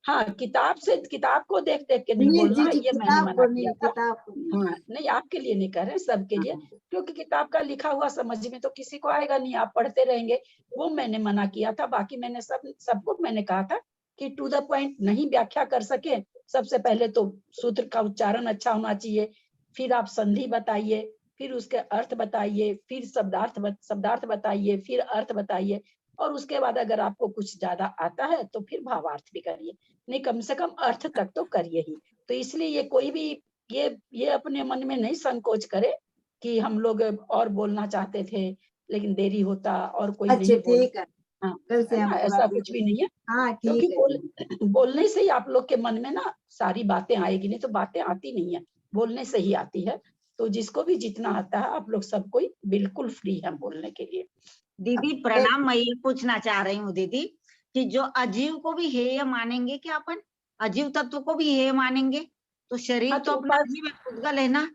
हाँ, किताब को देख देख के नहीं बोलना, ये मैंने मना किया था। हाँ, नहीं आपके लिए नहीं कर रहे, सबके लिए, क्योंकि किताब का लिखा हुआ समझ में तो किसी को आएगा नहीं, आप पढ़ते रहेंगे, वो मैंने मना किया था। बाकी मैंने सबको मैंने कहा था कि टू द पॉइंट नहीं व्याख्या कर सके, सबसे पहले तो सूत्र का उच्चारण अच्छा होना चाहिए, फिर आप संधि बताइए, फिर उसके अर्थ बताइए, फिर शब्दार्थ बताइए, फिर अर्थ बताइए, और उसके बाद अगर आपको कुछ ज्यादा आता है तो फिर भावार्थ भी करिए, नहीं कम से कम अर्थ तक तो करिए ही। तो इसलिए ये कोई भी ये अपने मन में नहीं संकोच करे कि हम लोग और बोलना चाहते थे लेकिन देरी होता और कोई नहीं बोलता। हाँ, कल से हम ऐसा कुछ भी नहीं है। हाँ क्योंकि ठीक है। बोलने से ही आप लोग के मन में ना सारी बातें आएगी, नहीं तो बातें आती नहीं है, बोलने से ही आती है। तो जिसको भी जितना आता है, आप लोग सब कोई बिल्कुल फ्री है बोलने के लिए। दीदी प्रणाम, मैं ये पूछना चाह रही हूँ दीदी कि जो अजीव को भी हेय मानेंगे क्या अपन? अजीव तत्व को भी हेय मानेंगे? तो शरीर हाँ, तो तो अपना अजीव है, पुद्गल है ना,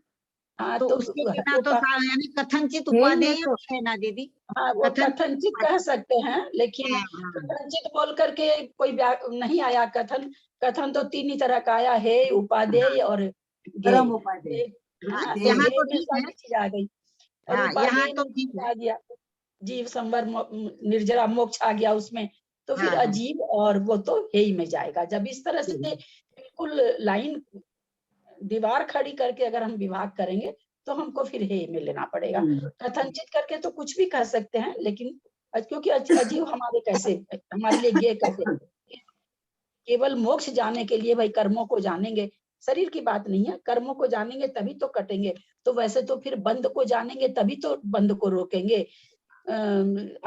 हाँ तो तो उसके बिना तो यानी कथनचित हेय उपादेय में तो भी है ना दीदी? हाँ वो कथनचित कह सकते हैं, लेकिन हाँ, कथनचित बोल करके कोई नहीं आया कथन। कथन तो तीन ही तरह का आया है, उपादेय और परम गेय। उपादेय। हाँ, तो यहाँ गेय तो में ठीक है। सारी चीज आ गई और हाँ, यहाँ उपादेय तो में ठीक जीव है। आ गया, जीव संवर निर्जरा मोक्ष आ गया उसमें। तो फिर हाँ, हाँ, अजीव और वो तो हेय में जाएगा। जब इस तरह से बिल्कुल लाइन दीवार खड़ी करके अगर हम विभाग करेंगे तो हमको फिर हेय में लेना पड़ेगा। कथनचित करके तो कुछ भी कह सकते हैं, लेकिन क्योंकि अजीव हमारे कैसे, हमारे लिए गेय कैसे, केवल मोक्ष जाने के लिए भाई कर्मों को जानेंगे, शरीर की बात नहीं है। कर्मों को जानेंगे तभी तो कटेंगे। तो वैसे तो फिर बंद को जानेंगे तभी तो बंद को रोकेंगे,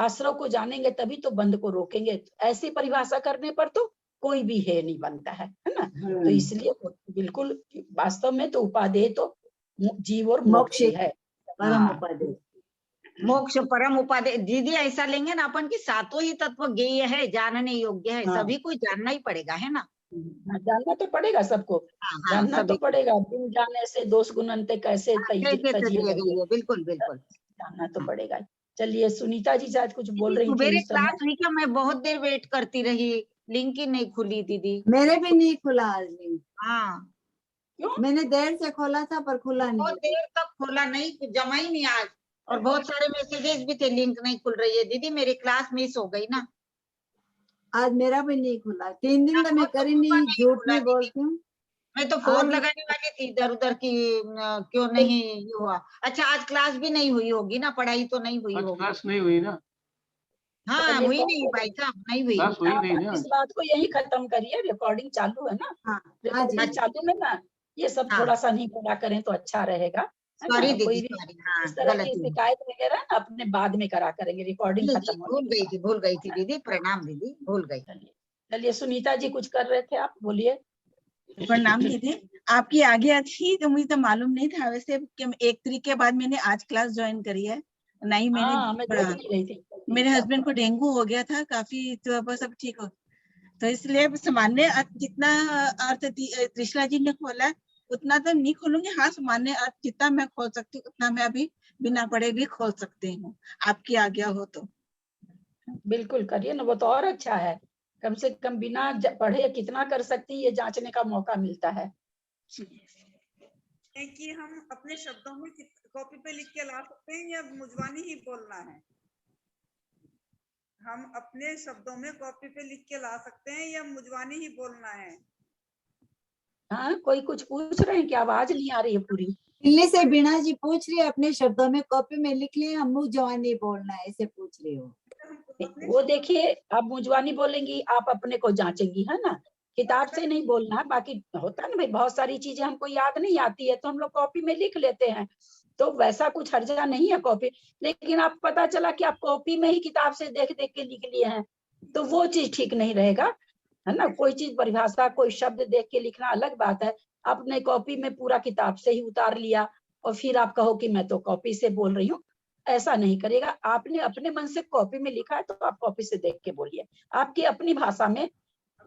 आश्रव को जानेंगे तभी तो बंद को रोकेंगे। ऐसी परिभाषा करने पर तो कोई भी है नहीं बनता है ना। तो इसलिए बिल्कुल वास्तव में तो उपादेय तो जीव और मोक्ष ही है। परम हाँ। उपादेय। मोक्ष परम उपादेय दीदी, ऐसा लेंगे ना अपन की सातों ही तत्व गेय है, जानने योग्य है, हाँ। सभी को जानना ही पड़ेगा, है ना? हाँ, जानना तो पड़ेगा सबको, हाँ, जानना तो सभी को। पड़ेगा। बिन जाने से दोष गुण अंते कैसे कैसे तजिए तजिए गए, गई है, बिल्कुल बिल्कुल। जानना तो पड़ेगा। चलिए सुनीता जी शायद कुछ बोल रही थी सवेरे इस समय। क्लास हुई क्या? मैं बहुत देर वेट करती रही, लिंक ही नहीं खुली दीदी। मेरे भी नहीं खुला आज लिंक। हाँ, क्यों? मैंने देर से खोला था पर खुला बहुत नहीं। देर तक खोला नहीं, जमा ही नहीं आज। और बहुत सारे मैसेजेस भी थे, लिंक नहीं खुल रही है दीदी, मेरी क्लास मिस हो गई ना। आज मेरा भी नहीं खुला। 3 दिन तो मैं बहुत करी लोगों का नहीं, नहीं झूठ खुला नहीं दीदी। बोलती हूँ। मैं तो फोन आज लगाने वाली थी इधर उधर की, क्यों नहीं ये हुआ। अच्छा, आज क्लास भी नहीं हुई होगी ना, पढ़ाई तो नहीं हुई आज होगी। क्लास नहीं हुई ना, हाँ, चलिए हुई कौन नहीं बोल भाई साहब, नहीं हुई। क्लास हुई आप नहीं ना। इस बात को यही खत्म करिए, रिकॉर्डिंग चालू है ना, हाँ जी। रिकॉर्डिंग चालू है ना। ये सब हाँ, थोड़ा सा नहीं बोला करें तो अच्छा रहेगा, है ना। सॉरी दीदी, कोई भी सॉरी। हाँ, इस तरह की गलती हुई। शिकायत वगैरह ना अपने बाद में करा करेंगे, रिकॉर्डिंग जी जी, खत्म होने के बाद, भूल गई थी है ना। दीदी, प्रणाम दीदी, भूल गई। चलिए चलिए, सुनीता जी कुछ कर रहे थे आप, बोलिए। प्रणाम दीदी। आपकी आगे थी तो मुझे तो मालूम नहीं था वैसे कि 1 तारीख के बाद मैंने आज क्लास ज्वाइन करी है। नहीं मैंने हाँ, मैं देख नहीं रही थी। मेरे हस्बैंड को डेंगू हो गया था काफी, तो अब सब ठीक हो, तो इसलिए अब सामान्य जितना अर्थ त्रिशला जी ने खोला उतना तो नहीं खोलूंगी। हाँ, सामान्य अर्थ जितना मैं खोल सकती हूँ उतना मैं अभी बिना पढ़े भी खोल सकती हूँ, आपकी आज्ञा हो तो। बिल्कुल करिए ना, वो तो और अच्छा है। कम से कम बिना पढ़े कितना कर सकती है, ये जांचने का मौका मिलता है। कि हम अपने शब्दों में कॉपी पे लिख के ला सकते हैं या मुजवानी ही बोलना है? हम अपने शब्दों में कॉपी पे लिख के ला सकते हैं या मुजवानी ही बोलना है? हाँ, कोई कुछ पूछ रहे हैं कि आवाज नहीं आ रही है पूरी। दिल्ली से बीणा जी पूछ रही है, अपने शब्दों में कॉपी में लिख लें, हम मुंह जवानी बोलना है, ऐसे पूछ रही हो। वो देखिए, आप मुजवानी बोलेंगी, आप अपने को जांचेंगी, है ना। किताब से नहीं बोलना है। बाकी होता है ना भाई, बहुत सारी चीजें हमको याद नहीं आती है तो हम लोग कॉपी में लिख लेते हैं, तो वैसा कुछ हर्जा नहीं है कॉपी। लेकिन आप पता चला कि आप कॉपी में ही किताब से देख देख के लिख लिए हैं, तो वो चीज ठीक नहीं रहेगा, है ना। कोई चीज परिभाषा, कोई शब्द देख के लिखना अलग बात है। आपने कॉपी में पूरा किताब से ही उतार लिया और फिर आप कहो कि मैं तो कॉपी से बोल रही हूँ, ऐसा नहीं करेगा। आपने अपने मन से कॉपी में लिखा है तो आप कॉपी से देख के बोलिए। आपकी अपनी भाषा में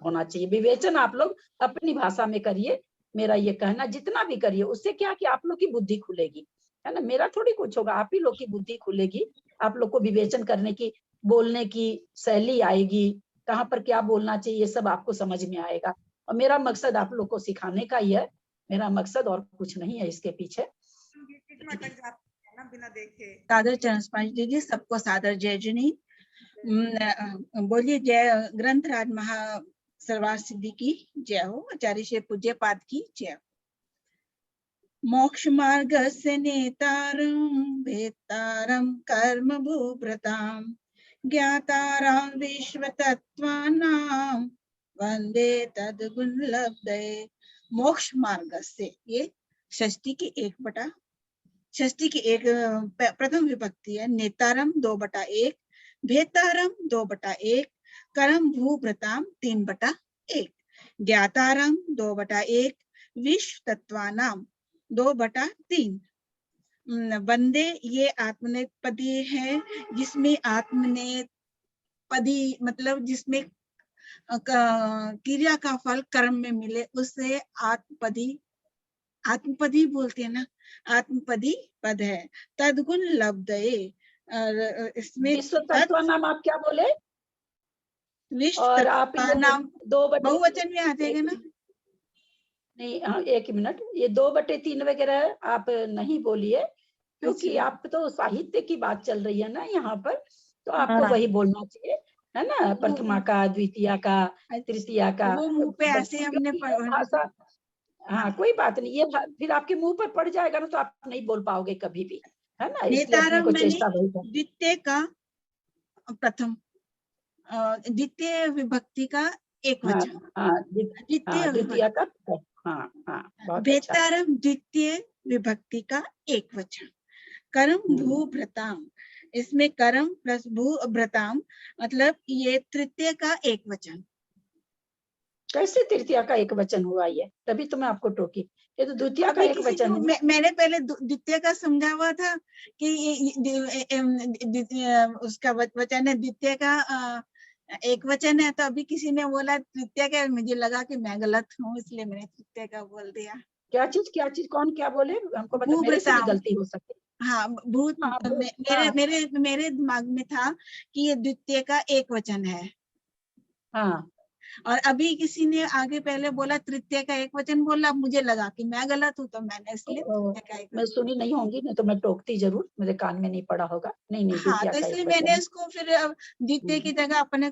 होना चाहिए विवेचन, आप लोग अपनी भाषा में करिए। मेरा ये कहना, जितना भी करिए उससे क्या कि आप लोग की बुद्धि खुलेगी, है ना। मेरा थोड़ी कुछ होगा, आप ही लोग की बुद्धि खुलेगी। आप लोग को विवेचन करने की, बोलने की शैली आएगी, कहाँ पर क्या बोलना चाहिए ये सब आपको समझ में आएगा। और मेरा मकसद आप लोग को सिखाने का ही है, मेरा मकसद और कुछ नहीं है इसके पीछे। ना बिना देखे। सादर चरण स्पर्श दीजिए, सबको सादर जय जनी। बोलिए जय ग्रंथराज महा सर्वार सिद्धि की जय हो, आचार्य श्री पूज्य पाद की जय हो। मोक्ष मार्ग से नेतारम भेतारम कर्म भूभृताम ज्ञाताराम विश्व तत्वानाम वंदे तद्गुण लब्धये। मोक्ष मार्ग से, ये षष्ठी की 1/, षष्ठी की एक प्रथम विभक्ति है। नेतारम 2/1, भेतारम 2/1, कर्म भूभृताम 3/1, ज्ञातारम 2/1, विश्व तत्वानाम 2/3। वंदे ये आत्मनेपदी है, जिसमें आत्मनेपदी मतलब जिसमें क्रिया का फल कर्म में मिले, उससे आत्मपदी बोलते हैं ना, आत्मपदी पद है। तदगुण लब्धये, इसमें विश्व तत्व नाम आप क्या बोले? विश्व और आप तत्व ये नाम 2/3 बहुवचन में आ जाएगा ना? नहीं, हाँ, 1 मिनट, ये 2/3 वगैरह आप नहीं बोलिए, क्योंकि अच्छा। आप तो साहित्य की बात चल रही है ना यहाँ पर, तो आपको हाँ। वही बोलना चाहिए, है ना, प्रथमा का, द्वितीया का, तृतीया का। वो मुंह पे ऐसे हमने क्योंकि ये भाषा, हाँ कोई बात नहीं, ये फिर आपके मुंह पर पड़ जाएगा ना, तो आप नहीं बोल पाओगे कभी भी, है ना, इसलिए अपने नेतारम को मैंने चेष्टा वही करनी। द्वितीय का प्रथम, द्वितीय विभक्ति का एक हाँ वचन, हाँ द्वितीय द्वितीया विभक्ति। का, हाँ हाँ, बहुत अच्छा। भेतारम द्वितीय विभक्ति का एक वचन। कर्म भू भ्रताम, इसमें कर्म प्लस भू भ्रताम मतलब ये तृतीय का एक वचन। कैसे तृतीया का एक वचन हुआ ये? तभी तो मैं आपको टोकी, ये तो द्वितीया का एक वचन है। मैंने पहले द्वितीय का समझा हुआ था कि उसका वचन है, द्वितीय का एक वचन है, तो अभी किसी ने बोला तृतीय का, मुझे लगा कि मैं गलत हूँ, इसलिए मैंने तृतीय का बोल दिया। क्या चीज, कौन क्या बोले हमको बता, मेरे से भी गलती हो सकती है। हाँ, भूत, मेरे दिमाग में था कि ये द्वितीय का एक वचन है। हाँ, और अभी किसी ने आगे पहले बोला तृतीय का एक वचन बोला, मुझे लगा कि मैं गलत हूँ, तो मैंने इसलिए तृतीय का एक मैं सुनी नहीं होंगी, नहीं तो मैं टोकती जरूर, मेरे कान में नहीं पड़ा होगा। नहीं हाँ, द्वितीया तो का इसलिए एक मैंने वचन। इसको फिर द्वितीय की जगह अपने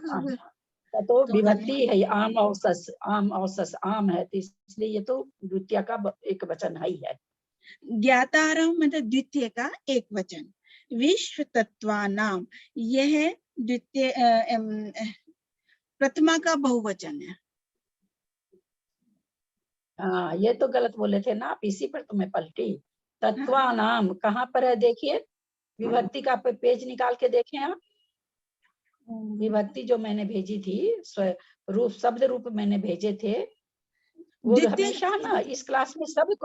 तो विभक्ति है, आम औसस आम है, तो इसलिए ये तो द्वितीय का एक वचन ही है। ज्ञातारम मतलब द्वितीय का एक वचन। विश्व तत्वानाम, यह द्वितीय प्रथमा का बहुवचन है। हाँ, ये तो गलत बोले थे ना आप, इसी पर तुम्हें पलटी। तत्वानाम कहाँ पर है देखिए, विभक्ति का पेज निकाल के देखें आप। विभक्ति जो मैंने भेजी थी, शब्द रूप मैंने भेजे थे, वो हमेशा ना इस क्लास में सभी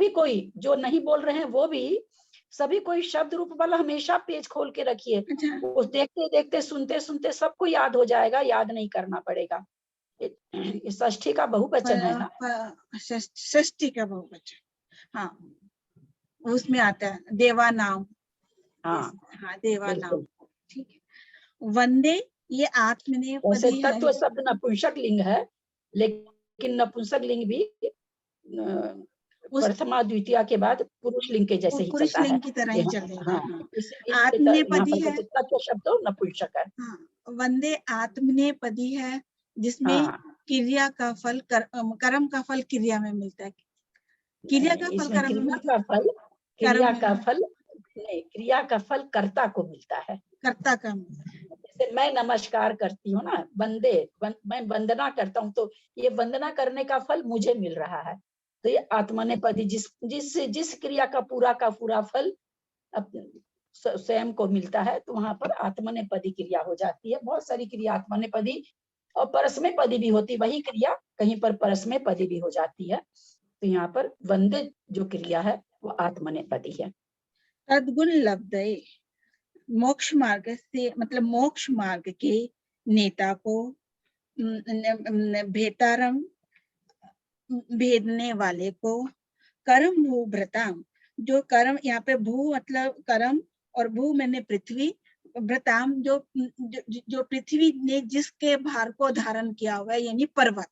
कोई जो नहीं बोल रहे हैं, वो भी सभी कोई शब्द रूप वाला हमेशा पेज खोल के रखिए। उस देखते देखते सुनते सुनते सबको याद हो जाएगा, याद नहीं करना पड़ेगा। षष्ठी का बहुवचन है ना, षष्ठी का बहुवचन, हाँ, उसमें आता है देवा नाम। हाँ हाँ, देवा नाम, ठीक है। वंदे ये आत्मनेपदी है। तत्व शब्द नपुंसक लिंग है, लेकिन नपुंसक लिंग भी प्रथमा द्वितीया के बाद पुरुष लिंग के जैसे ही चलता है, पुरुष लिंग की तरह ही चलेगा। आत्मनेपदी है, तत्व शब्द नपुंसक है। हाँ, वंदे आत्मनेपदी है, जिसमें क्रिया का फल कर्म का फल क्रिया में मिलता है। क्रिया का फल कर्म में मिलता है। क्रिया का फल कर्ता को मिलता है, कर्ता का। जैसे मैं नमस्कार करती हूँ ना, मैं वंदना करता हूँ, तो ये वंदना करने का फल मुझे मिल रहा है। तो ये आत्मनेपदी, जिस क्रिया का पूरा फल स्वयं को मिलता है, तो वहां पर आत्मनेपदी क्रिया हो जाती है। बहुत सारी क्रिया आत्मनेपदी और परस्मैपदी भी होती, वही क्रिया कहीं पर परस्मैपदी भी हो जाती है। तो यहाँ पर वंदे जो क्रिया है वो आत्मनेपदी है। तद्गुण लब्धये, मोक्ष मार्ग से मतलब मोक्ष मार्ग के नेता को, भेतारम भेदने वाले को, कर्म भू भ्रताम, जो कर्म, यहाँ पे भू मतलब कर्म और भू मैंने पृथ्वी, भ्रताम जो पृथ्वी ने जिसके भार को धारण किया हुआ है, यानी पर्वत,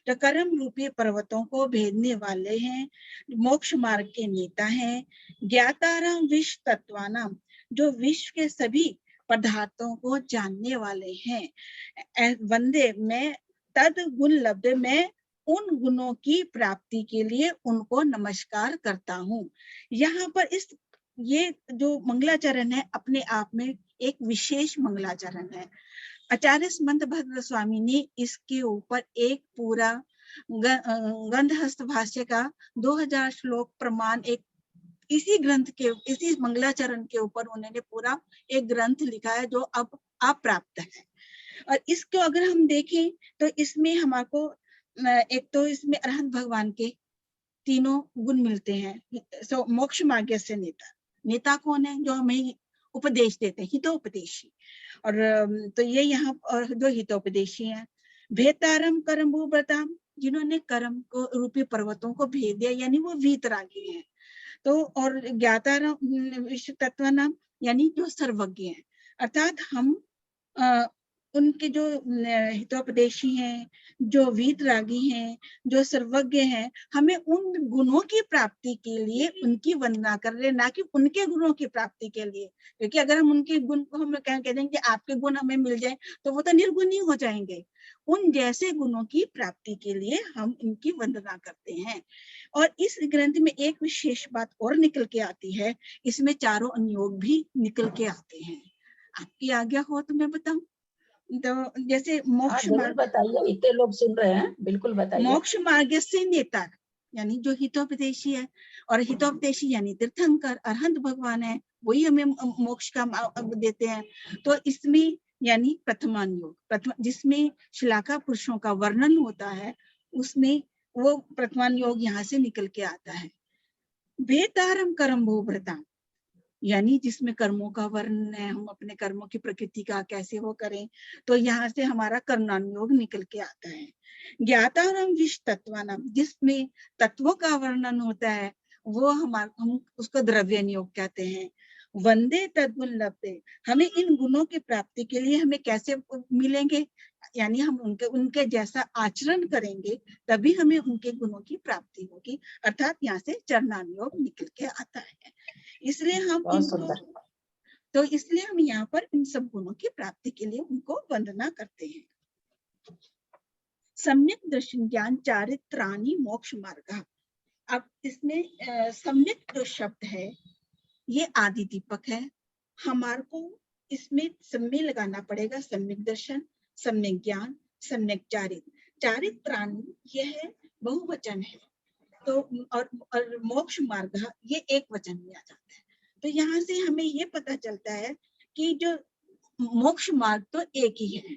तो कर्म रूपी पर्वतों को भेदने वाले हैं, मोक्ष मार्ग के नेता हैं। ज्ञाताराम विश्व तत्वानाम, जो विश्व के सभी पदार्थों को जानने वाले हैं। वंदे मैं तद गुण लब्धे, मैं उन गुणों की प्राप्ति के लिए उनको नमस्कार करता हूँ। यहाँ पर ये जो मंगलाचरण है अपने आप में एक विशेष मंगलाचरण है। आचार्य समंत भद्र स्वामी ने इसके ऊपर एक पूरा गंधहस्त भाष्य का 2000 श्लोक प्रमाण एक इसी ग्रंथ के, इसी मंगलाचरण के ऊपर उन्होंने पूरा एक ग्रंथ लिखा है, जो अब अप्राप्त है। और इसको अगर हम देखें तो इसमें हमारे एक तो इसमें अरहंत भगवान के तीनों गुण मिलते हैं, मोक्ष मार्ग से नेता, नेता कौन है? जो हमें उपदेश देते हैं, हितोपदेशी। और तो ये यहाँ और जो हितोपदेशी हैं। भेतारम कर्म भूव्रताम, जिन्होंने कर्म को रूपी पर्वतों को भेद दिया, यानी वो वीतरागी हैं। तो और ज्ञातारम विश्व तत्वानाम, यानी जो सर्वज्ञ हैं। अर्थात हम उनके जो हितोपदेशी हैं, जो वीतरागी हैं, जो सर्वज्ञ हैं, हमें उन गुणों की प्राप्ति के लिए उनकी वंदना कर रहे, ना कि उनके गुणों की प्राप्ति के लिए। क्योंकि अगर हम उनके गुण को हम कह देंगे कि आपके गुण हमें मिल जाए, तो वो तो निर्गुणी हो जाएंगे। उन जैसे गुणों की प्राप्ति के लिए हम इनकी वंदना करते हैं। और इस ग्रंथ में एक विशेष बात और निकल के आती है, इसमें चारों अनुयोग भी निकल के आते हैं। आपकी आज्ञा हो तो मैं बताऊं। तो जैसे मोक्ष जरूर मार्ग, बताइए, इतने लोग सुन रहे हैं, बिल्कुल बताइए। मोक्ष मार्ग से नेता, यानी जो हितोपदेशी है, और हितोपदेशी यानी तीर्थंकर अरहंत भगवान है, वही हमें मोक्ष का देते हैं। तो इसमें यानी प्रथमानुयोग, प्रथम जिसमें श्लाघा पुरुषों का वर्णन होता है, उसमें वो प्रथमानुयोग यहाँ से निकल के आता है। भेतारम कर्म भूव्रताम, यानी जिसमें कर्मों का वर्णन है, हम अपने कर्मों की प्रकृति का कैसे वो करें, तो यहाँ से हमारा कर्मानुयोग निकल के आता है। ज्ञातारम विश्व तत्वानाम, जिसमें तत्वों का वर्णन होता है, वो हम उसको द्रव्य नियोग कहते हैं। वंदे तद्वल्लभते, हमें इन गुणों की प्राप्ति के लिए हमें कैसे मिलेंगे, यानी हम उनके जैसा आचरण करेंगे, तभी हमें उनके गुणों की प्राप्ति होगी। अर्थात यहाँ से चरणानुयोग निकल के आता है। इसलिए हम तो इसलिए हम यहाँ पर इन सब गुणों की प्राप्ति के लिए उनको वंदना करते हैं। सम्यक दर्शन ज्ञान चारित्राणि मोक्ष मार्ग। अब इसमें सम्यक जो शब्द है, ये आदि दीपक है। हमारे को इसमें सम्य लगाना पड़ेगा, सम्यक दर्शन, सम्यक ज्ञान, सम्यक चारित्राणि, ये है बहुवचन है। तो और मोक्ष मार्ग ये एक वचन में आ जाता है। तो यहाँ से हमें ये पता चलता है कि जो मोक्ष मार्ग तो एक ही है,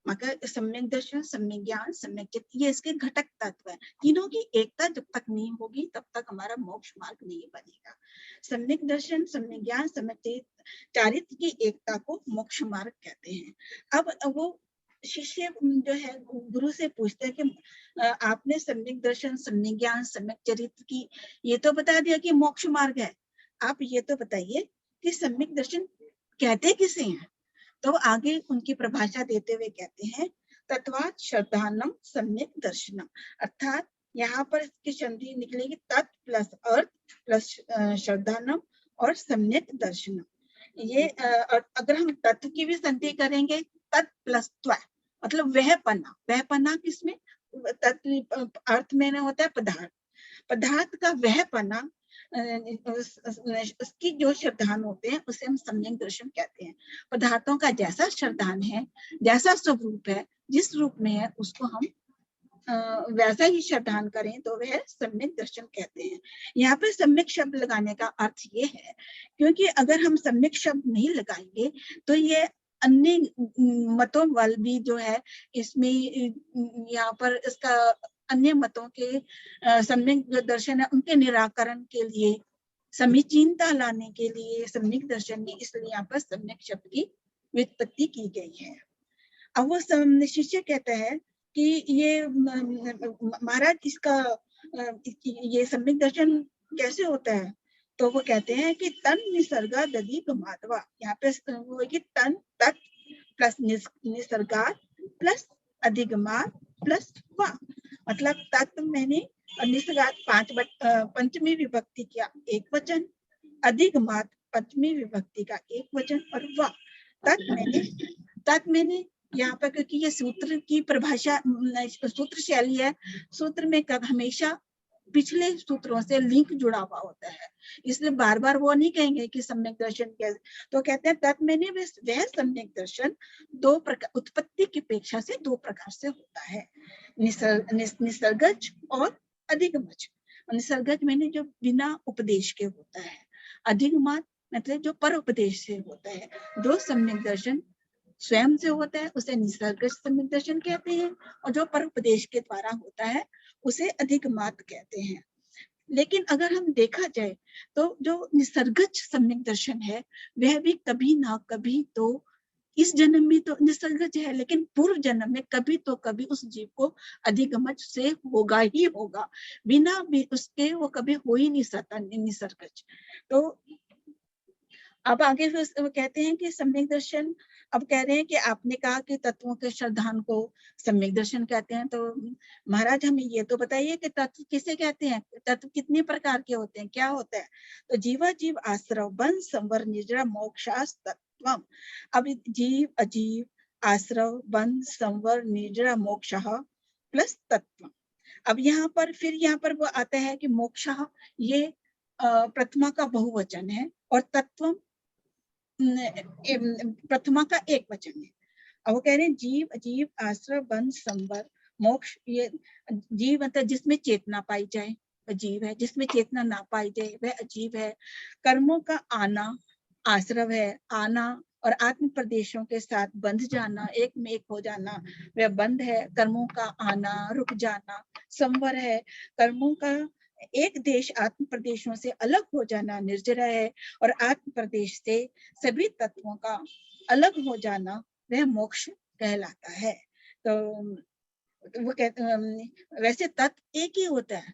मगर सम्यक दर्शन, सम्यक ज्ञान, सम्यक चित्त, ये इसके घटक तत्व है। तीनों की एकता जब तक नहीं होगी, तब तक हमारा मोक्ष मार्ग नहीं बनेगा। सम्यक दर्शन, सम्यक ज्ञान, सम्यक चित्त, चारित्र की एकता को मोक्ष मार्ग कहते हैं। अब वो शिष्य जो है गुरु से पूछते हैं कि आपने सम्यक दर्शन, सम्यक ज्ञान, सम्यक चरित्र की ये तो बता दिया कि मोक्ष मार्ग है, आप ये तो बताइए कि सम्यक दर्शन कहते किसे हैं। तो आगे उनकी परिभाषा देते हुए कहते हैं, तत्वात् श्रद्धानम सम्यक दर्शनम, अर्थात यहाँ पर इसकी संधि निकलेगी तत् प्लस अर्थ प्लस श्रद्धानम और सम्यक दर्शनम। ये अगर हम तत्व की भी संधि करेंगे, तत् प्लस त्व, मतलब वह पन्ना किसमें, तत्व अर्थ में होता है पदार्थ, पदार्थ का वह पन्ना, उसकी जो श्रद्धान होते हैं उसे हम सम्यक दर्शन कहते हैं। पदार्थों का जैसा श्रद्धान है, जैसा स्वरूप है, जिस रूप में है, उसको हम वैसा ही श्रद्धान करें तो वह सम्यक दर्शन कहते हैं। यहाँ पे सम्यक शब्द लगाने का अर्थ ये है, क्योंकि अगर हम सम्यक शब्द नहीं लगाएंगे तो ये अन्य मतों वाल भी जो है इसमें यहाँ पर इसका अन्य मतों के सम्यक दर्शन है, उनके निराकरण के लिए, समीचीनता लाने के लिए सम्यक दर्शन में इसलिए यहाँ पर सम्यक शब्द की व्युत्पत्ति की गई है। अब वो शिष्य कहता है कि ये महाराज इसका ये सम्यक दर्शन कैसे होता है, तो वो कहते हैं कि तन निसर्गा दधि गमाधवा, यहाँ पे वो कि तन तत् प्लस निसर्गा प्लस अधिगमात प्लस वा, मतलब तत्व मैंने और निसर्गात पंचमी विभक्ति का एक वचन, अधिगमात पंचमी विभक्ति का एक वचन, और वा तत् मैंने यहाँ पर, क्योंकि ये सूत्र की परिभाषा सूत्र शैली है, सूत्र में कब हमेशा पिछले सूत्रों से लिंक जुड़ा हुआ होता है, इसलिए बार बार वो नहीं कहेंगे कि सम्यक दर्शन कैसे, तो कहते हैं तत् मैंने वह सम्यक दर्शन दो प्रकार, उत्पत्ति की अपेक्षा से दो प्रकार से होता है, निसर्गज और अधिगमज। निसर्गज मैंने जो बिना उपदेश के होता है, अधिगमात मतलब जो पर उपदेश से होता है। जो सम्यक दर्शन स्वयं से होता है उसे निसर्गज सम्यक दर्शन कहते हैं, और जो पर उपदेश के द्वारा होता है उसे अधिगमात कहते हैं। लेकिन अगर हम देखा जाए तो जो निसर्गज सम्यक दर्शन है वह भी कभी ना कभी तो इस जन्म में तो निसर्गज है, लेकिन पूर्व जन्म में कभी तो कभी उस जीव को अधिगमज से होगा ही होगा, बिना भी उसके वो कभी हो ही नहीं सकता निसर्गज। तो अब आगे फिर वो कहते हैं कि सम्यक दर्शन, अब कह रहे हैं कि आपने कहा कि तत्वों के श्रद्धान को सम्यक दर्शन कहते हैं, तो महाराज हमें ये तो बताइए कि तत्व किसे कहते हैं, तत्व कितने प्रकार के होते हैं, क्या होता है? तो जीवा जीव आश्रव बन संवर निद्रा मोक्षास तत्वम। अब जीव अजीव आश्रव बन संवर निद्रा मोक्ष प्लस तत्व। अब यहाँ पर वो आता है कि मोक्ष ये प्रथमा का बहुवचन है और तत्वम प्रथमा का एक वचन है। अब वो कह रहे हैं जीव अजीव आश्रय बंध संवर मोक्ष, ये जीव मतलब जिसमें चेतना पाई जाए अजीव है, जिसमें चेतना ना पाई जाए वह अजीव है। कर्मों का आना आश्रव है, आना और आत्म प्रदेशों के साथ बंध जाना, एक में एक हो जाना वह बंध है। कर्मों का आना रुक जाना संवर है, कर्मों का एक देश आत्म प्रदेशों से अलग हो जाना निर्जरा है, और आत्म प्रदेश से सभी तत्वों का अलग हो जाना वह मोक्ष कहलाता है। तो वो कहते वैसे तत्व एक ही होता है,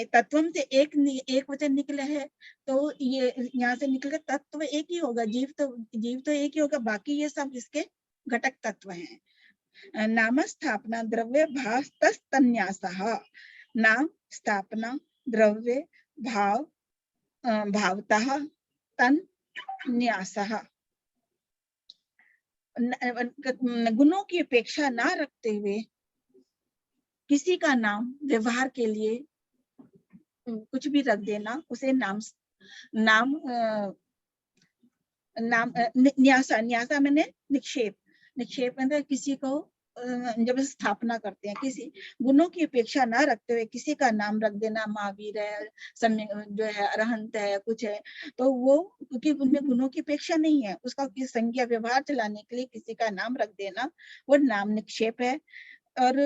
तत्वम से एक वचन निकला है तो ये यहाँ से निकल तत्व एक ही होगा, जीव तो एक ही होगा, बाकी ये सब इसके घटक तत्व हैं। नाम स्थापना द्रव्य भास्तन्यासः, नाम स्थापना द्रव्य भाव भावतः तन न्यासः। गुणों की अपेक्षा ना रखते हुए किसी का नाम व्यवहार के लिए कुछ भी रख देना उसे न्यासा मैंने निक्षेप मतलब किसी को जब स्थापना करते हैं, किसी गुणों की अपेक्षा ना रखते हुए किसी का नाम रख देना, महावीर है, जो है अरहंत है, कुछ है, तो वो क्योंकि उनमें गुणों की अपेक्षा नहीं है, उसका संज्ञा व्यवहार चलाने के लिए किसी का नाम रख देना वो नाम निक्षेप है। और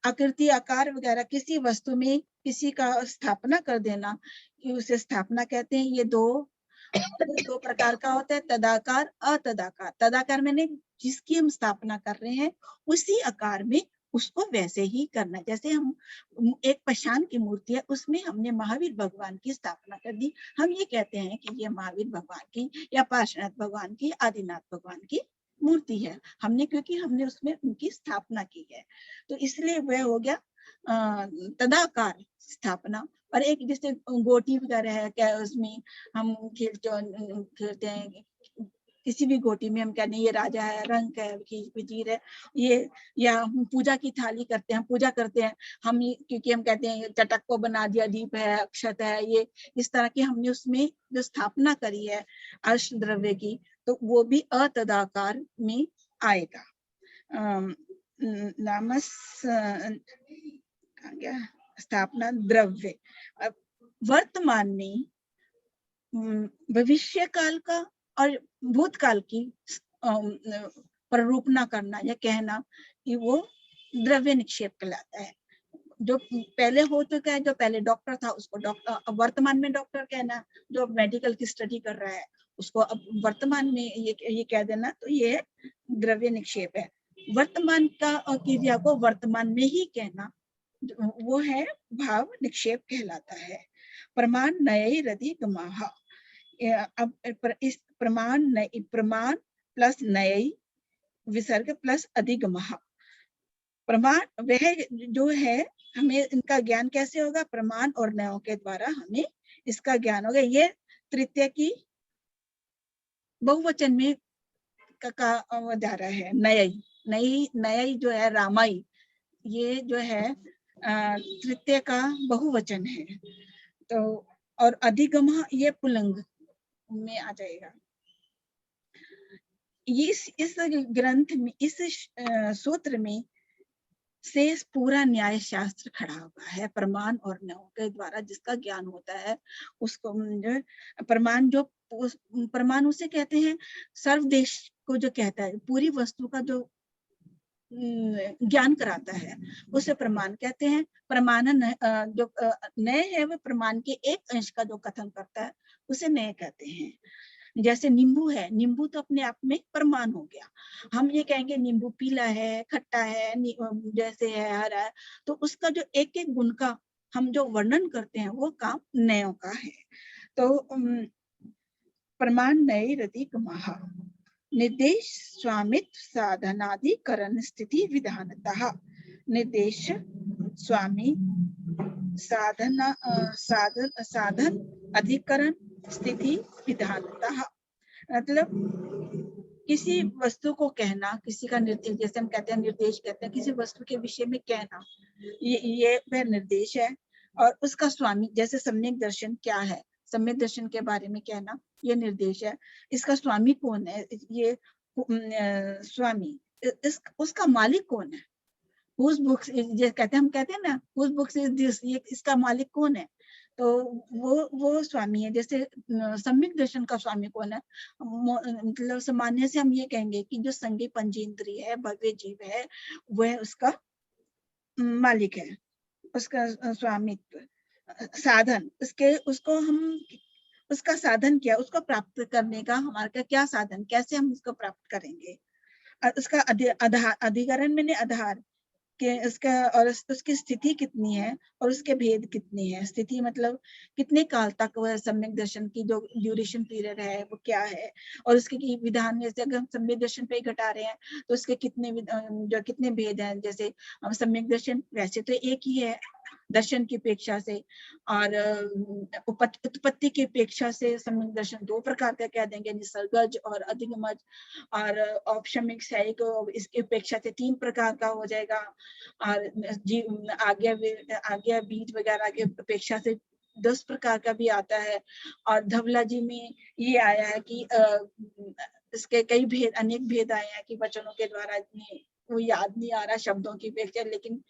आकृति आकार वगैरह किसी वस्तु में किसी का स्थापना कर देना कि उसे स्थापना कहते हैं। ये दो प्रकार का होता है, तदाकार अतदाकार। तदाकार मैंने जिसकी हम स्थापना कर रहे हैं उसी आकार में उसको वैसे ही करना, जैसे हम एक पाषाण की मूर्ति है उसमें हमने महावीर भगवान की स्थापना कर दी, हम ये कहते हैं कि ये महावीर भगवान की या पार्श्वनाथ भगवान की आदिनाथ भगवान की मूर्ति है, क्योंकि हमने उसमें उनकी स्थापना की है, तो इसलिए वह हो गया तदाकार स्थापना। और एक जैसे गोटी वगैरह है, क्या उसमें हम खेलते हैं, किसी भी गोटी में हम कहते हैं ये राजा है, रंक है, वजीर है, ये या हम पूजा की थाली करते हैं, पूजा करते हैं हम, क्योंकि हम कहते हैं चटक को बना दिया, दीप है, अक्षत है, ये इस तरह की हमने उसमें जो स्थापना करी है अष्ट द्रव्य की, तो वो भी अतदाकार में आएगा। नामस स्थापना द्रव्य वर्तमान में भविष्य काल का और भूतकाल की प्ररूपना करना या कहना कि वो द्रव्य निक्षेप कहलाता है। जो पहले हो चुका है, जो पहले डॉक्टर था उसको डॉक्टर, अब वर्तमान में डॉक्टर कहना, जो मेडिकल की स्टडी कर रहा है उसको अब वर्तमान में ये कह देना, तो ये द्रव्य निक्षेप है। वर्तमान का क्रिया को वर्तमान में ही कहना वो है भाव निक्षेप कहलाता है। प्रमाण नय रति गमाह, अब इस प्रमाण प्लस नय विसर्ग प्लस अधिगमः। प्रमाण वह जो है, हमें इनका ज्ञान कैसे होगा? प्रमाण और नयों के द्वारा हमें इसका ज्ञान होगा। ये तृतीय की बहुवचन में का जा रहा है। नयई जो है रामाई, ये जो है तृतीय का बहुवचन है। तो और अधिगम ये पुल्लिंग में आ जाएगा। इस ग्रंथ में, इस सूत्र में से पूरा न्याय शास्त्र खड़ा हुआ है। प्रमाण और नयों के द्वारा जिसका ज्ञान होता है उसको प्रमाण उसे कहते हैं सर्वदेश को जो कहता है, पूरी वस्तु का जो ज्ञान कराता है, उसे प्रमाण कहते हैं। प्रमाण जो नय है वो प्रमाण के एक अंश का जो कथन करता है उसे नय कहते हैं। जैसे नींबू है, नींबू तो अपने आप में प्रमाण हो गया। हम ये कहेंगे नींबू पीला है, खट्टा है, जैसे है, हरा है, तो उसका जो एक एक गुण का हम जो वर्णन करते हैं वो काम नयों का है। तो प्रमाण नय रतिक महा निर्देश स्वामित्व साधनाधिकरण स्थिति विधानतः। निर्देश स्वामी साधन अधिकरण स्थिति विधानतः, मतलब किसी वस्तु को कहना, किसी का निर्देश, जैसे हम कहते हैं निर्देश कहते हैं, किसी वस्तु के विषय में कहना, ये वह निर्देश है। और उसका स्वामी, जैसे सम्यक दर्शन क्या है, सम्यक दर्शन के बारे में कहना, ये निर्देश है। इसका स्वामी कौन है, ये स्वामी, उसका मालिक कौन है, whose books ये कहते हैं, हम कहते हैं ना whose books is this, ये इसका मालिक कौन है, तो वो स्वामी है। जैसे सम्यक दर्शन का स्वामी कौन है, मतलब सामान्य से हम ये कहेंगे कि जो संज्ञेय पंचेंद्रिय है, भव्य जीव है, वह उसका मालिक है, उसका स्वामित्व। साधन, उसको हम, उसका साधन क्या, उसको प्राप्त करने का हमारा क्या साधन, कैसे हम उसको प्राप्त करेंगे। उसका अधिकरण मैंने आधार के, उसका और उसकी स्थिति कितनी है और उसके भेद कितनी है। स्थिति मतलब कितने काल तक वह सम्यक दर्शन की जो ड्यूरेशन पीरियड है वो क्या है, और उसके विधान में से अगर हम सम्यक दर्शन पे घटा रहे हैं तो उसके कितने भेद हैं। जैसे हम सम्यक दर्शन वैसे तो एक ही है दर्शन की अपेक्षा से, और उत्पत्ति की अपेक्षा से सम्यक दर्शन दो प्रकार का कह देंगे, निसर्गज और अधिगमज, और औपशमिक सहायिक इसकी अपेक्षा से 3 प्रकार का हो जाएगा, और आज्ञा बीज वगैरह की अपेक्षा से 10 प्रकार का भी आता है। और धवला जी में ये आया है कि इसके कई भेद, अनेक भेद आए हैं कि वचनों के द्वारा, वो याद नहीं आ रहा शब्दों की अपेक्षा, लेकिन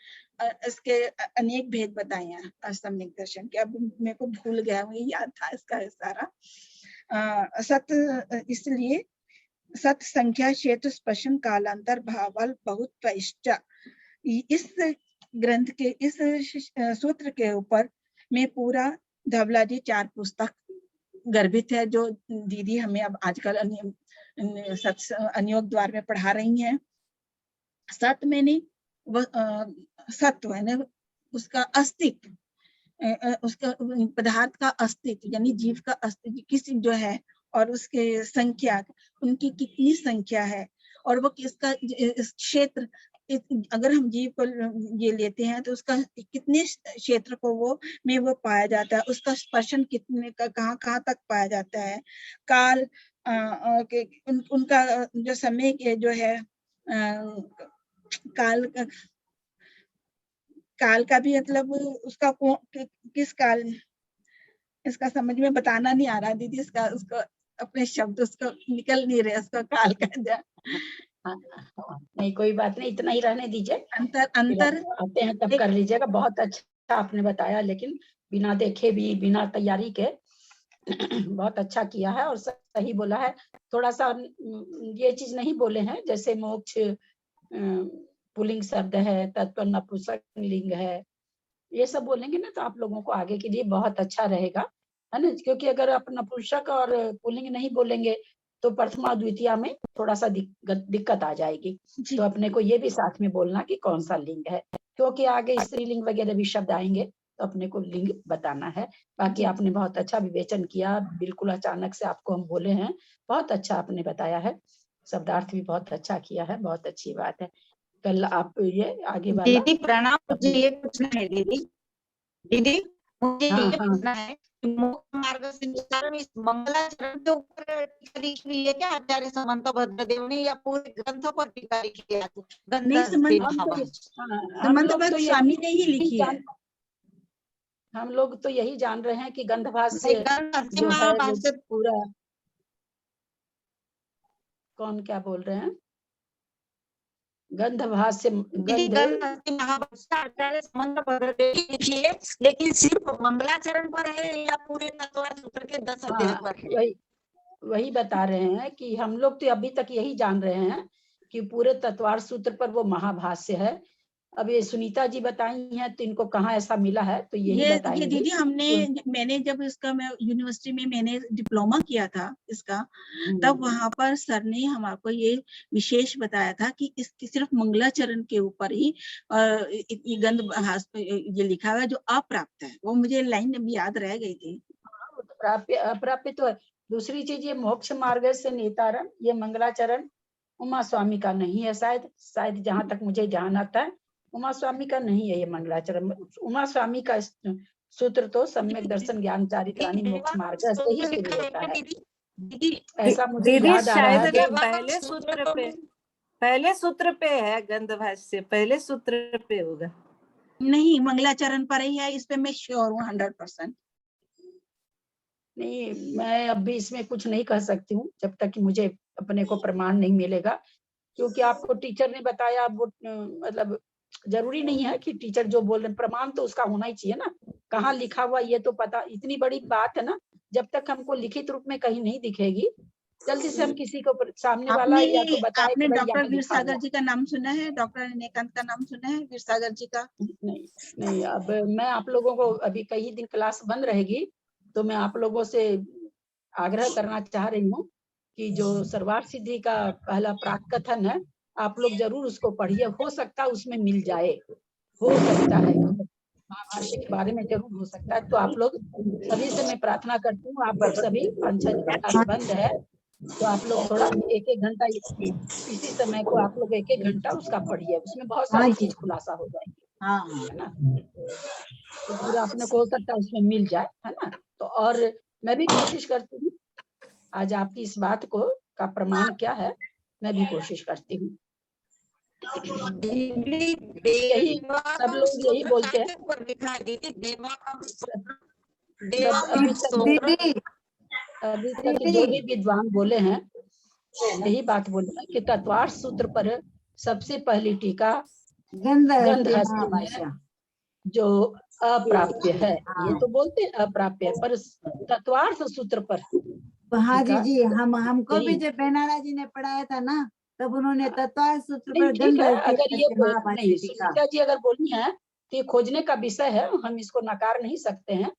इसके अनेक भेद बताए हैं सम्यक दर्शन के। अब मेरे को भूल गया, मुझे याद था इसका सारा। सत, इसलिए सत संख्या क्षेत्र स्पर्शन कालांतर भावल बहुत पैश्चा, इस ग्रंथ के, इस सूत्र के ऊपर में पूरा धवला जी 4 पुस्तक गर्भित है, जो दीदी हमें अब आजकल अनियोग द्वार में पढ़ा रही हैं। सत मैंने सत्व है ना, उसका अस्तित्व, उसका पदार्थ का अस्तित्व, यानी जीव का अस्तित्व किसी जो है, और उसके संख्या, उनकी कितनी संख्या है, और वो किसका क्षेत्र, अगर हम जीव को ये लेते हैं तो उसका कितने क्षेत्र को वो पाया जाता है, उसका स्पर्शन कितने का कहाँ तक पाया जाता है। काल उनका जो समय के जो है काल का भी मतलब उसका किस काल, इसका समझ में बताना नहीं आ रहा दीदी, इसका उसको अपने शब्द उसको निकल नहीं रहे, उसका काल का नहीं कोई बात नहीं, इतना ही रहने दीजिए, अंतर आते हैं तब कर लीजिएगा। बहुत अच्छा आपने बताया, लेकिन बिना देखे भी, बिना तैयारी के बहुत अच्छा किया है और सही बोला है। थोड़ा सा ये चीज नहीं बोले हैं, जैसे मोक्ष पुल्लिंग शब्द है, तत्व नपुंसकलिंग है, ये सब बोलेंगे ना तो आप लोगों को आगे के लिए बहुत अच्छा रहेगा, है ना। क्योंकि अगर आप नपुंसक और पुल्लिंग नहीं बोलेंगे तो प्रथमा द्वितीया में थोड़ा सा दिक्कत आ जाएगी। तो अपने को ये भी साथ में बोलना कि कौन सा लिंग है, क्योंकि आगे स्त्रीलिंग वगैरह भी शब्द आएंगे तो अपने को लिंग बताना है। बाकी आपने बहुत अच्छा विवेचन किया, बिल्कुल अचानक से आपको हम बोले हैं, बहुत अच्छा आपने बताया है, शब्दार्थ भी बहुत अच्छा किया है, बहुत अच्छी बात है। कल आप ये आगे वाला दीदी प्रणाम, मुझे ये पूछना है दीदी मुझे ये पूछना है कि मोक्ष मार्ग से निस्तारण इस मंगलाचरण के ऊपर टीका लिखी हुई है क्या आचार्य समंत भद्रदेव ने, या पूरे ग्रंथ पर टीका लिखी है? समंत स्वामी ने ही लिखी है। हम लोग तो यही जान रहे हैं कि गंधभाष्य जो है वो पूरा, कौन क्या बोल रहे हैं, गंधभाष्य आचार्य समंत भद्रदेव की लिखी है, लेकिन सिर्फ मंगलाचरण पर है या पूरे तत्वार्थ सूत्र के 10 अध्याय पर है? वही बता रहे हैं कि हम लोग तो अभी तक यही जान रहे हैं कि पूरे तत्वार्थ सूत्र पर वो महाभाष्य है। अब ये सुनीता जी बताई हैं तो इनको कहाँ ऐसा मिला है तो यही ये बताएंगी। दीदी मैंने जब इसका मैं यूनिवर्सिटी में मैंने डिप्लोमा किया था इसका, तब वहां पर सर ने हमको ये विशेष बताया था कि इसकी सिर्फ मंगलाचरण के ऊपर ही ये गंध ये लिखा हुआ है जो अप्राप्त है। वो मुझे लाइन अभी याद रह गई थी। प्राप्य अप्राप्य तो है। दूसरी चीज ये मोक्ष मार्ग से नेतारम, ये मंगलाचरण उमा स्वामी का नहीं है शायद जहां तक मुझे ध्यान आता है उमा स्वामी का नहीं है ये मंगलाचरण। उमा स्वामी का सूत्र तो सम्यक दर्शन ज्ञान चारित्राणी मोक्ष मार्ग से ही शुरू होता है, ऐसा मुझे याद आ रहा है। पहले सूत्र पे है गंध भाष्य, पहले सूत्र पे होगा। नहीं, मंगलाचरण पर ही है, इस पे मैं श्योर हूँ 100%। नहीं, मैं अब भी इसमें कुछ नहीं कह सकती हूँ जब तक कि मुझे अपने को प्रमाण नहीं मिलेगा, क्योंकि आपको टीचर ने बताया। वो मतलब जरूरी नहीं है कि टीचर जो बोल रहे हैं, प्रमाण तो उसका होना ही चाहिए ना, कहाँ लिखा हुआ ये तो पता। इतनी बड़ी बात है ना, जब तक हमको लिखित रूप में कहीं नहीं दिखेगी, जल्दी से हम किसी को सामने वाला या तो बताए। आपने डॉक्टर वीर सागर जी का नाम सुना है? डॉक्टर नेकांत का नाम सुना है? वीर सागर जी का? नहीं। अब मैं आप लोगों को, अभी कई दिन क्लास बंद रहेगी तो मैं आप लोगों से आग्रह करना चाह रही हूँ कि जो सर्वार्थ सिद्धि का पहला प्राक कथन है, आप लोग जरूर उसको पढ़िए। हो सकता है उसमें मिल जाए, हो सकता है महाभाष्य के बारे में जरूर हो सकता है। तो आप लोग सभी से मैं प्रार्थना करती हूँ, आप लोग सभी 5-6 क्लास बंद है तो आप लोग थोड़ा 1-1 घंटा इसी समय को आप लोग 1-1 घंटा उसका पढ़िए, उसमें बहुत सारी चीज खुलासा हो जाएगी, है ना। तो पूरा अपने को हो सकता है उसमें मिल जाए, है ना। तो और मैं भी कोशिश करती हूँ, आज आपकी इस बात को का प्रमाण क्या है, मैं भी कोशिश करती हूँ। यही सब लोग यही बोलते हैं, अभी तक जो भी विद्वान बोले हैं यही बात बोले हैं कि तत्वार्थ सूत्र पर सबसे पहली टीका गंधहस्ती जो अप्राप्य है, ये तो बोलते हैं अप्राप्य है, पर तत्वार्थ सूत्र पर हाँ जी हमको भी जब बेनारा जी ने पढ़ाया था ना, तब उन्होंने तत्वार्थ सूत्र पर अगर ये नहीं सुनीता जी अगर बोली है तो ये खोजने का विषय है, हम इसको नकार नहीं सकते हैं,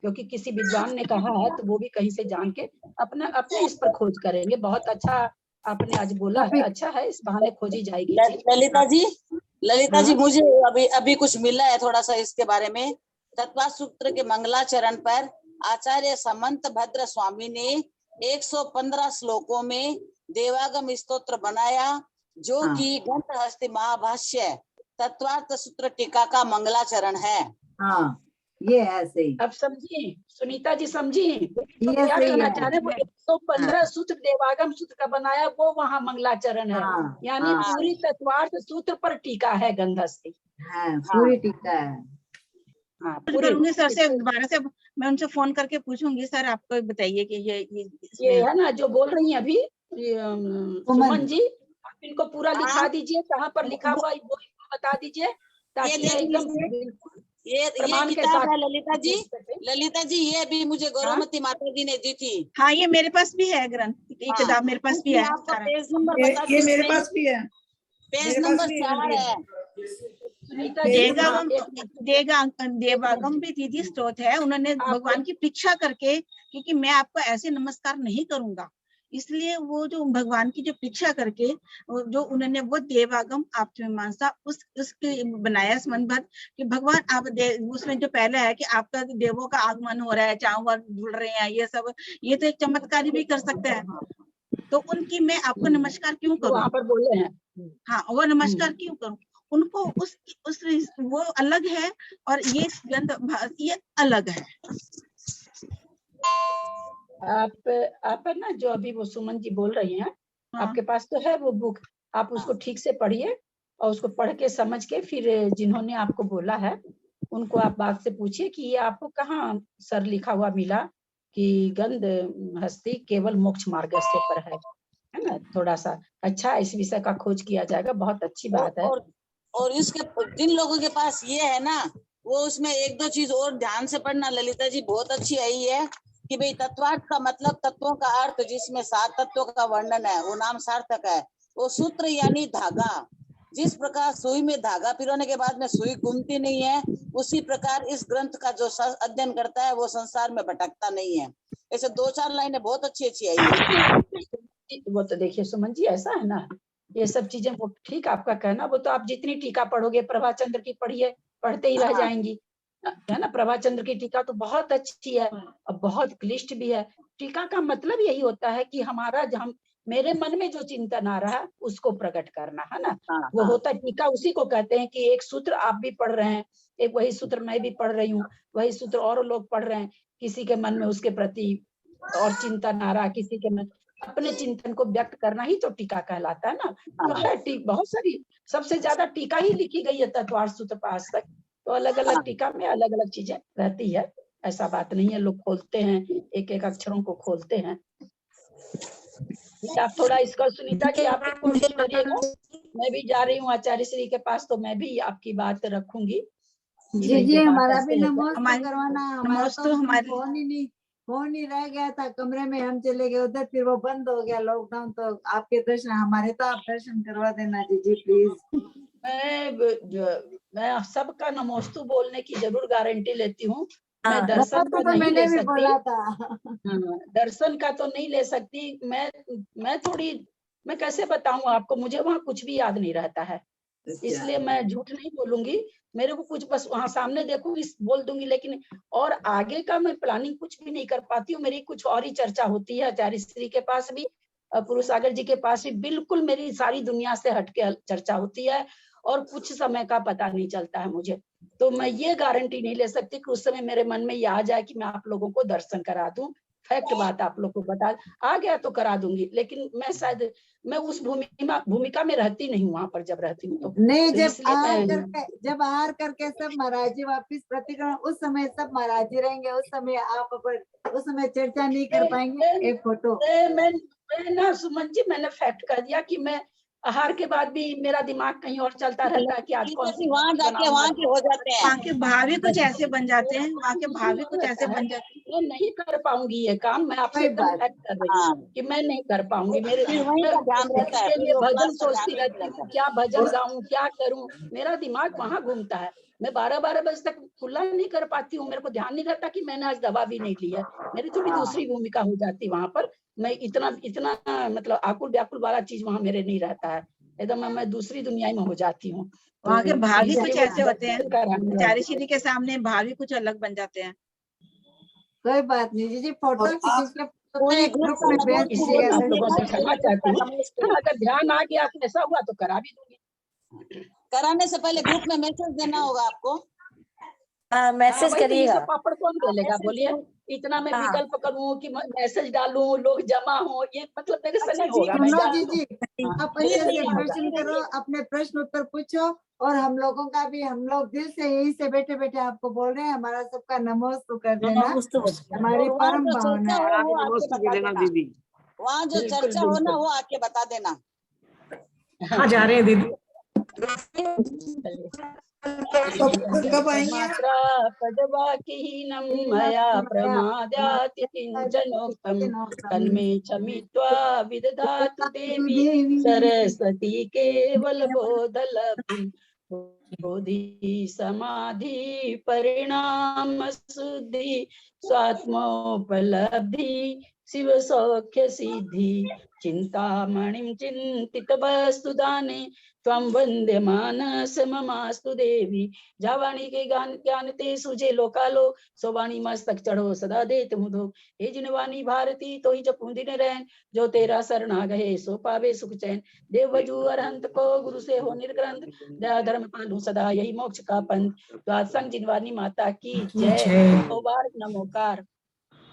क्योंकि किसी विद्वान ने कहा है तो वो भी कहीं से जान के अपने इस पर खोज करेंगे। बहुत अच्छा आपने आज बोला है, अच्छा है, इस बहाने खोजी जाएगी। ललिता जी मुझे अभी कुछ मिला है थोड़ा सा इसके बारे में। तत्वार्थ सूत्र के मंगलाचरण पर आचार्य समंत भद्र स्वामी ने 115 श्लोकों में देवागम स्तोत्र बनाया, जो कि गंधहस्ती महाभाष्य तत्वार्थ सूत्र टीका का मंगलाचरण है। ये ऐसे ही। अब समझिए सुनीता जी, समझिए तो क्या कहना चाह रहे हैं। वो 115 सूत्र देवागम सूत्र का बनाया, वो वहाँ मंगलाचरण है, यानी पूरी तत्वार्थ सूत्र पर टीका है गंधहस्ती। पूरी टीका है। करूंगी सर से, दोबारा से मैं उनसे फोन करके पूछूंगी, सर आपको बताइए कि ये है ना जो बोल रही है अभी सुमन जी, आप इनको पूरा लिखा दीजिए, कहाँ पर लिखा हुआ वो बता दीजिए, ताकि एकदम ये किताब है ललिता जी ये भी मुझे गौरवमती माता जी ने दी थी। हाँ, ये मेरे पास भी है ग्रंथ, ये किताब मेरे पास भी है। पेज नंबर ये मेरे पास भी है, पेज नंबर 4 है। देवागम भी दीदी स्त्रोत है, उन्होंने भगवान की परीक्षा करके, क्योंकि मैं आपको ऐसे नमस्कार नहीं करूंगा, इसलिए वो जो भगवान की जो परीक्षा करके जो उन्होंने वो देवागम आत्ममीमांसा उसके बनाया संबंध कि भगवान आप उसमें जो पहला है कि आपका देवों का आगमन हो रहा है, चावल जुड़ रहे हैं, ये सब, ये तो एक चमत्कारी भी कर सकते हैं, तो उनकी मैं आपको नमस्कार क्यों करूं? वहाँ पर बोले हैं, हाँ, वो नमस्कार क्यों करूं? उनको उस वो अलग है और ये गंध ये अलग है। आप ना जो अभी वो सुमन जी बोल रही हैं, आपके पास तो है वो बुक, आप उसको ठीक से पढ़िए और उसको पढ़ के समझ के फिर जिन्होंने आपको बोला है उनको आप बात से पूछिए कि ये आपको कहाँ सर लिखा हुआ मिला कि गंधहस्ती केवल मोक्ष मार्ग से पर है ना। थोड़ा सा अच्छा इस विषय का खोज किया जाएगा, बहुत अच्छी बात है। और इसके जिन लोगों के पास ये है ना, वो उसमें 1-2 चीज और ध्यान से पढ़ना ललिता जी, बहुत अच्छी आई है कि भाई तत्वार्थ का मतलब तत्वों का अर्थ, जिसमें 7 तत्वों का वर्णन है, वो नाम सार्थक है। वो सूत्र यानी धागा। जिस प्रकार सुई में धागा पिरोने के बाद में सुई घूमती नहीं है, उसी प्रकार इस ग्रंथ का जो अध्ययन करता है वो संसार में भटकता नहीं है। ऐसे 2-4 लाइनें बहुत अच्छी अच्छी आई है। वो तो देखिए सुमन जी, ऐसा है ना, ये सब चीजें वो ठीक आपका कहना, वो तो आप जितनी टीका पढ़ोगे, प्रभाचंद्र की पढ़िए, पढ़ते ही रह जाएंगी, है ना। प्रभाचंद्र की टीका तो बहुत अच्छी है और बहुत क्लिष्ट भी है। टीका का मतलब यही होता है कि हमारा हम मेरे मन में जो चिंतन आ रहा है उसको प्रकट करना, है ना। वो होता टीका, उसी को कहते हैं कि एक सूत्र आप भी पढ़ रहे हैं, एक वही सूत्र मैं भी पढ़ रही हूँ, वही सूत्र और लोग पढ़ रहे हैं, किसी के मन में उसके प्रति और चिंतन आ रहा है, किसी के मन, अपने चिंतन को व्यक्त करना ही तो टीका कहलाता है ना। तो है बहुत सारी, सबसे ज्यादा टीका ही लिखी गई है तत्वार्थ सूत्र पर आज तक। तो अलग अलग टीका में अलग अलग चीजें रहती है, ऐसा बात नहीं है। लोग खोलते हैं, एक एक अक्षरों को खोलते हैं। आप थोड़ा इसका सुनीता जी आप भी कोशिश करिएगा, मैं भी जा रही हूँ आचार्य श्री के पास, तो मैं भी आपकी बात रखूंगी। जी हमारा भी नमोस्तु हमारी- करवाना, हमारा नमोस्तु तो हमारी- फोन ही रह गया था कमरे में, हम चले गए उधर, फिर वो बंद हो गया लॉकडाउन। तो आपके दर्शन, हमारे तो आप दर्शन करवा देना जी प्लीज। मैं सबका नमोस्तु बोलने की जरूर गारंटी लेती हूँ। मैं दर्शन नमोस्तु का तो नहीं मैंने ले भी सकती, बोला था। दर्शन का तो नहीं ले सकती। मैं कैसे बताऊं आपको, मुझे वहाँ कुछ भी याद नहीं रहता है, इसलिए मैं झूठ नहीं बोलूंगी। मेरे को कुछ बस वहाँ सामने देखूंगी बोल दूंगी, लेकिन और आगे का मैं प्लानिंग कुछ भी नहीं कर पाती हूँ। मेरी कुछ और ही चर्चा होती है आचार्य श्री के पास भी, पुरुष सागर जी के पास भी, बिल्कुल मेरी सारी दुनिया से हटके चर्चा होती है और कुछ समय का पता नहीं चलता है मुझे। तो मैं ये गारंटी नहीं ले सकती कि उस समय मेरे मन में ये आ जाए कि मैं आप लोगों को दर्शन करा दूं। फैक्ट बात आप लोग को बता आ गया तो करा दूंगी, लेकिन मैं शायद मैं उस भूमिका में रहती नहीं हूँ वहां पर जब रहती हूँ तो। नहीं, तो जब आर करके सब महाराजी वापिस प्रतिक्रमण, उस समय सब महाराजी रहेंगे, उस समय आप उस समय चर्चा नहीं कर पाएंगे। एक फोटो मैं ना सुमन जी, मैंने फैक्ट कर दिया कि मैं आहार के बाद भी मेरा दिमाग कहीं और चलता रहता है कि आज कौन सी वहाँ जाके वहाँ के हो जाते हैं, वहाँ के भावी कुछ ऐसे बन जाते हैं, वहाँ के भावी कुछ ऐसे बन जाते हैं। मैं नहीं कर पाऊंगी ये काम, मैं आपसे एकदम फैक्ट कर रही हूँ कि मैं नहीं कर पाऊंगी। मेरे फिर वहीं का ध्यान रहता है, के फिर लिए वो भजन क्लास का सोचती ध्यान नहीं रहती हूँ, रहता। क्या भजन गाऊं, क्या करूं, मेरा दिमाग वहां घूमता है। मैं 12-12 बजे तक खुला नहीं कर पाती हूँ, मेरे को ध्यान नहीं रहता कि मैंने आज दवा भी नहीं ली है। मेरी थोड़ी दूसरी भूमिका हो जाती वहां पर। मैं इतना मतलब आकुल व्याकुल वाला चीज वहां मेरे नहीं रहता है, एकदम मैं दूसरी दुनिया में हो जाती हूँ। वहाँ के भावी इसलिए कुछ वो ऐसे होते हैं, दर्शन आचार्य श्री के सामने भावी कुछ अलग बन जाते हैं। कोई बात नहीं जी, फोटो खींच के पूरी ग्रुप में भेज इसलिए दीजिएगा। मैं आप लोगों से क्षमा चाहती हूँ। हाँ, अगर ध्यान आ गया तो ऐसा हुआ तो करा भी दूंगी। कराने से पहले ग्रुप में मैसेज देना होगा आपको। मैसेज करिएगा। पापड़ कौन बोलेगा, बोलिए। इतना मैं विकल्प करूँ कि मैसेज डालूं, लोग जमा हो, ये मतलब मेरे से नहीं होगा। मैं सुनो जानती हूँ। जी, हाँ, आप मेरे अच्छे से से नहीं होगा। प्रश्न करो, अपने प्रश्न उत्तर पूछो, और हम लोगों का भी, हम लोग दिल से यही से बैठे बैठे आपको बोल रहे हैं, हमारा सबका नमोस्तु कर देना, हमारी और वहाँ परम जो भावना चर्चा है। हो वो आके बता देना। वहाँ जो बिल्कुल, चर्चा हो ना बिल्कुल। वो आके बता देना। हाँ, जा रहे हैं दीदी। कब आएंगे आप? मात्रा पदवाक्यहीनं मया प्रमादात् किञ्चनोक्तं तन्मे क्षमित्वा विदधातु देवी सरस्वती केवलबोधलब्धिं बोधि समाधि परिणाम शुद्धि स्वात्मोपलब्धि शिव सौख्य सिद्धि चिंतामणिं चिंतित वस्तु दाने त्वं वंदे मानस ममास्तु देवी। जावाणी के गान ज्ञान ते सुजे लोकालो सोवाणी मस्तक चढ़ो सदा देत मुधो। हे जिनवानी भारती तो ही जपू दिन रैन जो तेरा शरणा गए सो पावे सुख चैन। देव वजू अरहंत को गुरु से हो निर्ग्रंथ दया धर्म पालू सदा यही मोक्ष का पंथ। तो आज संग जिनवानी माता की जय। नमोकार।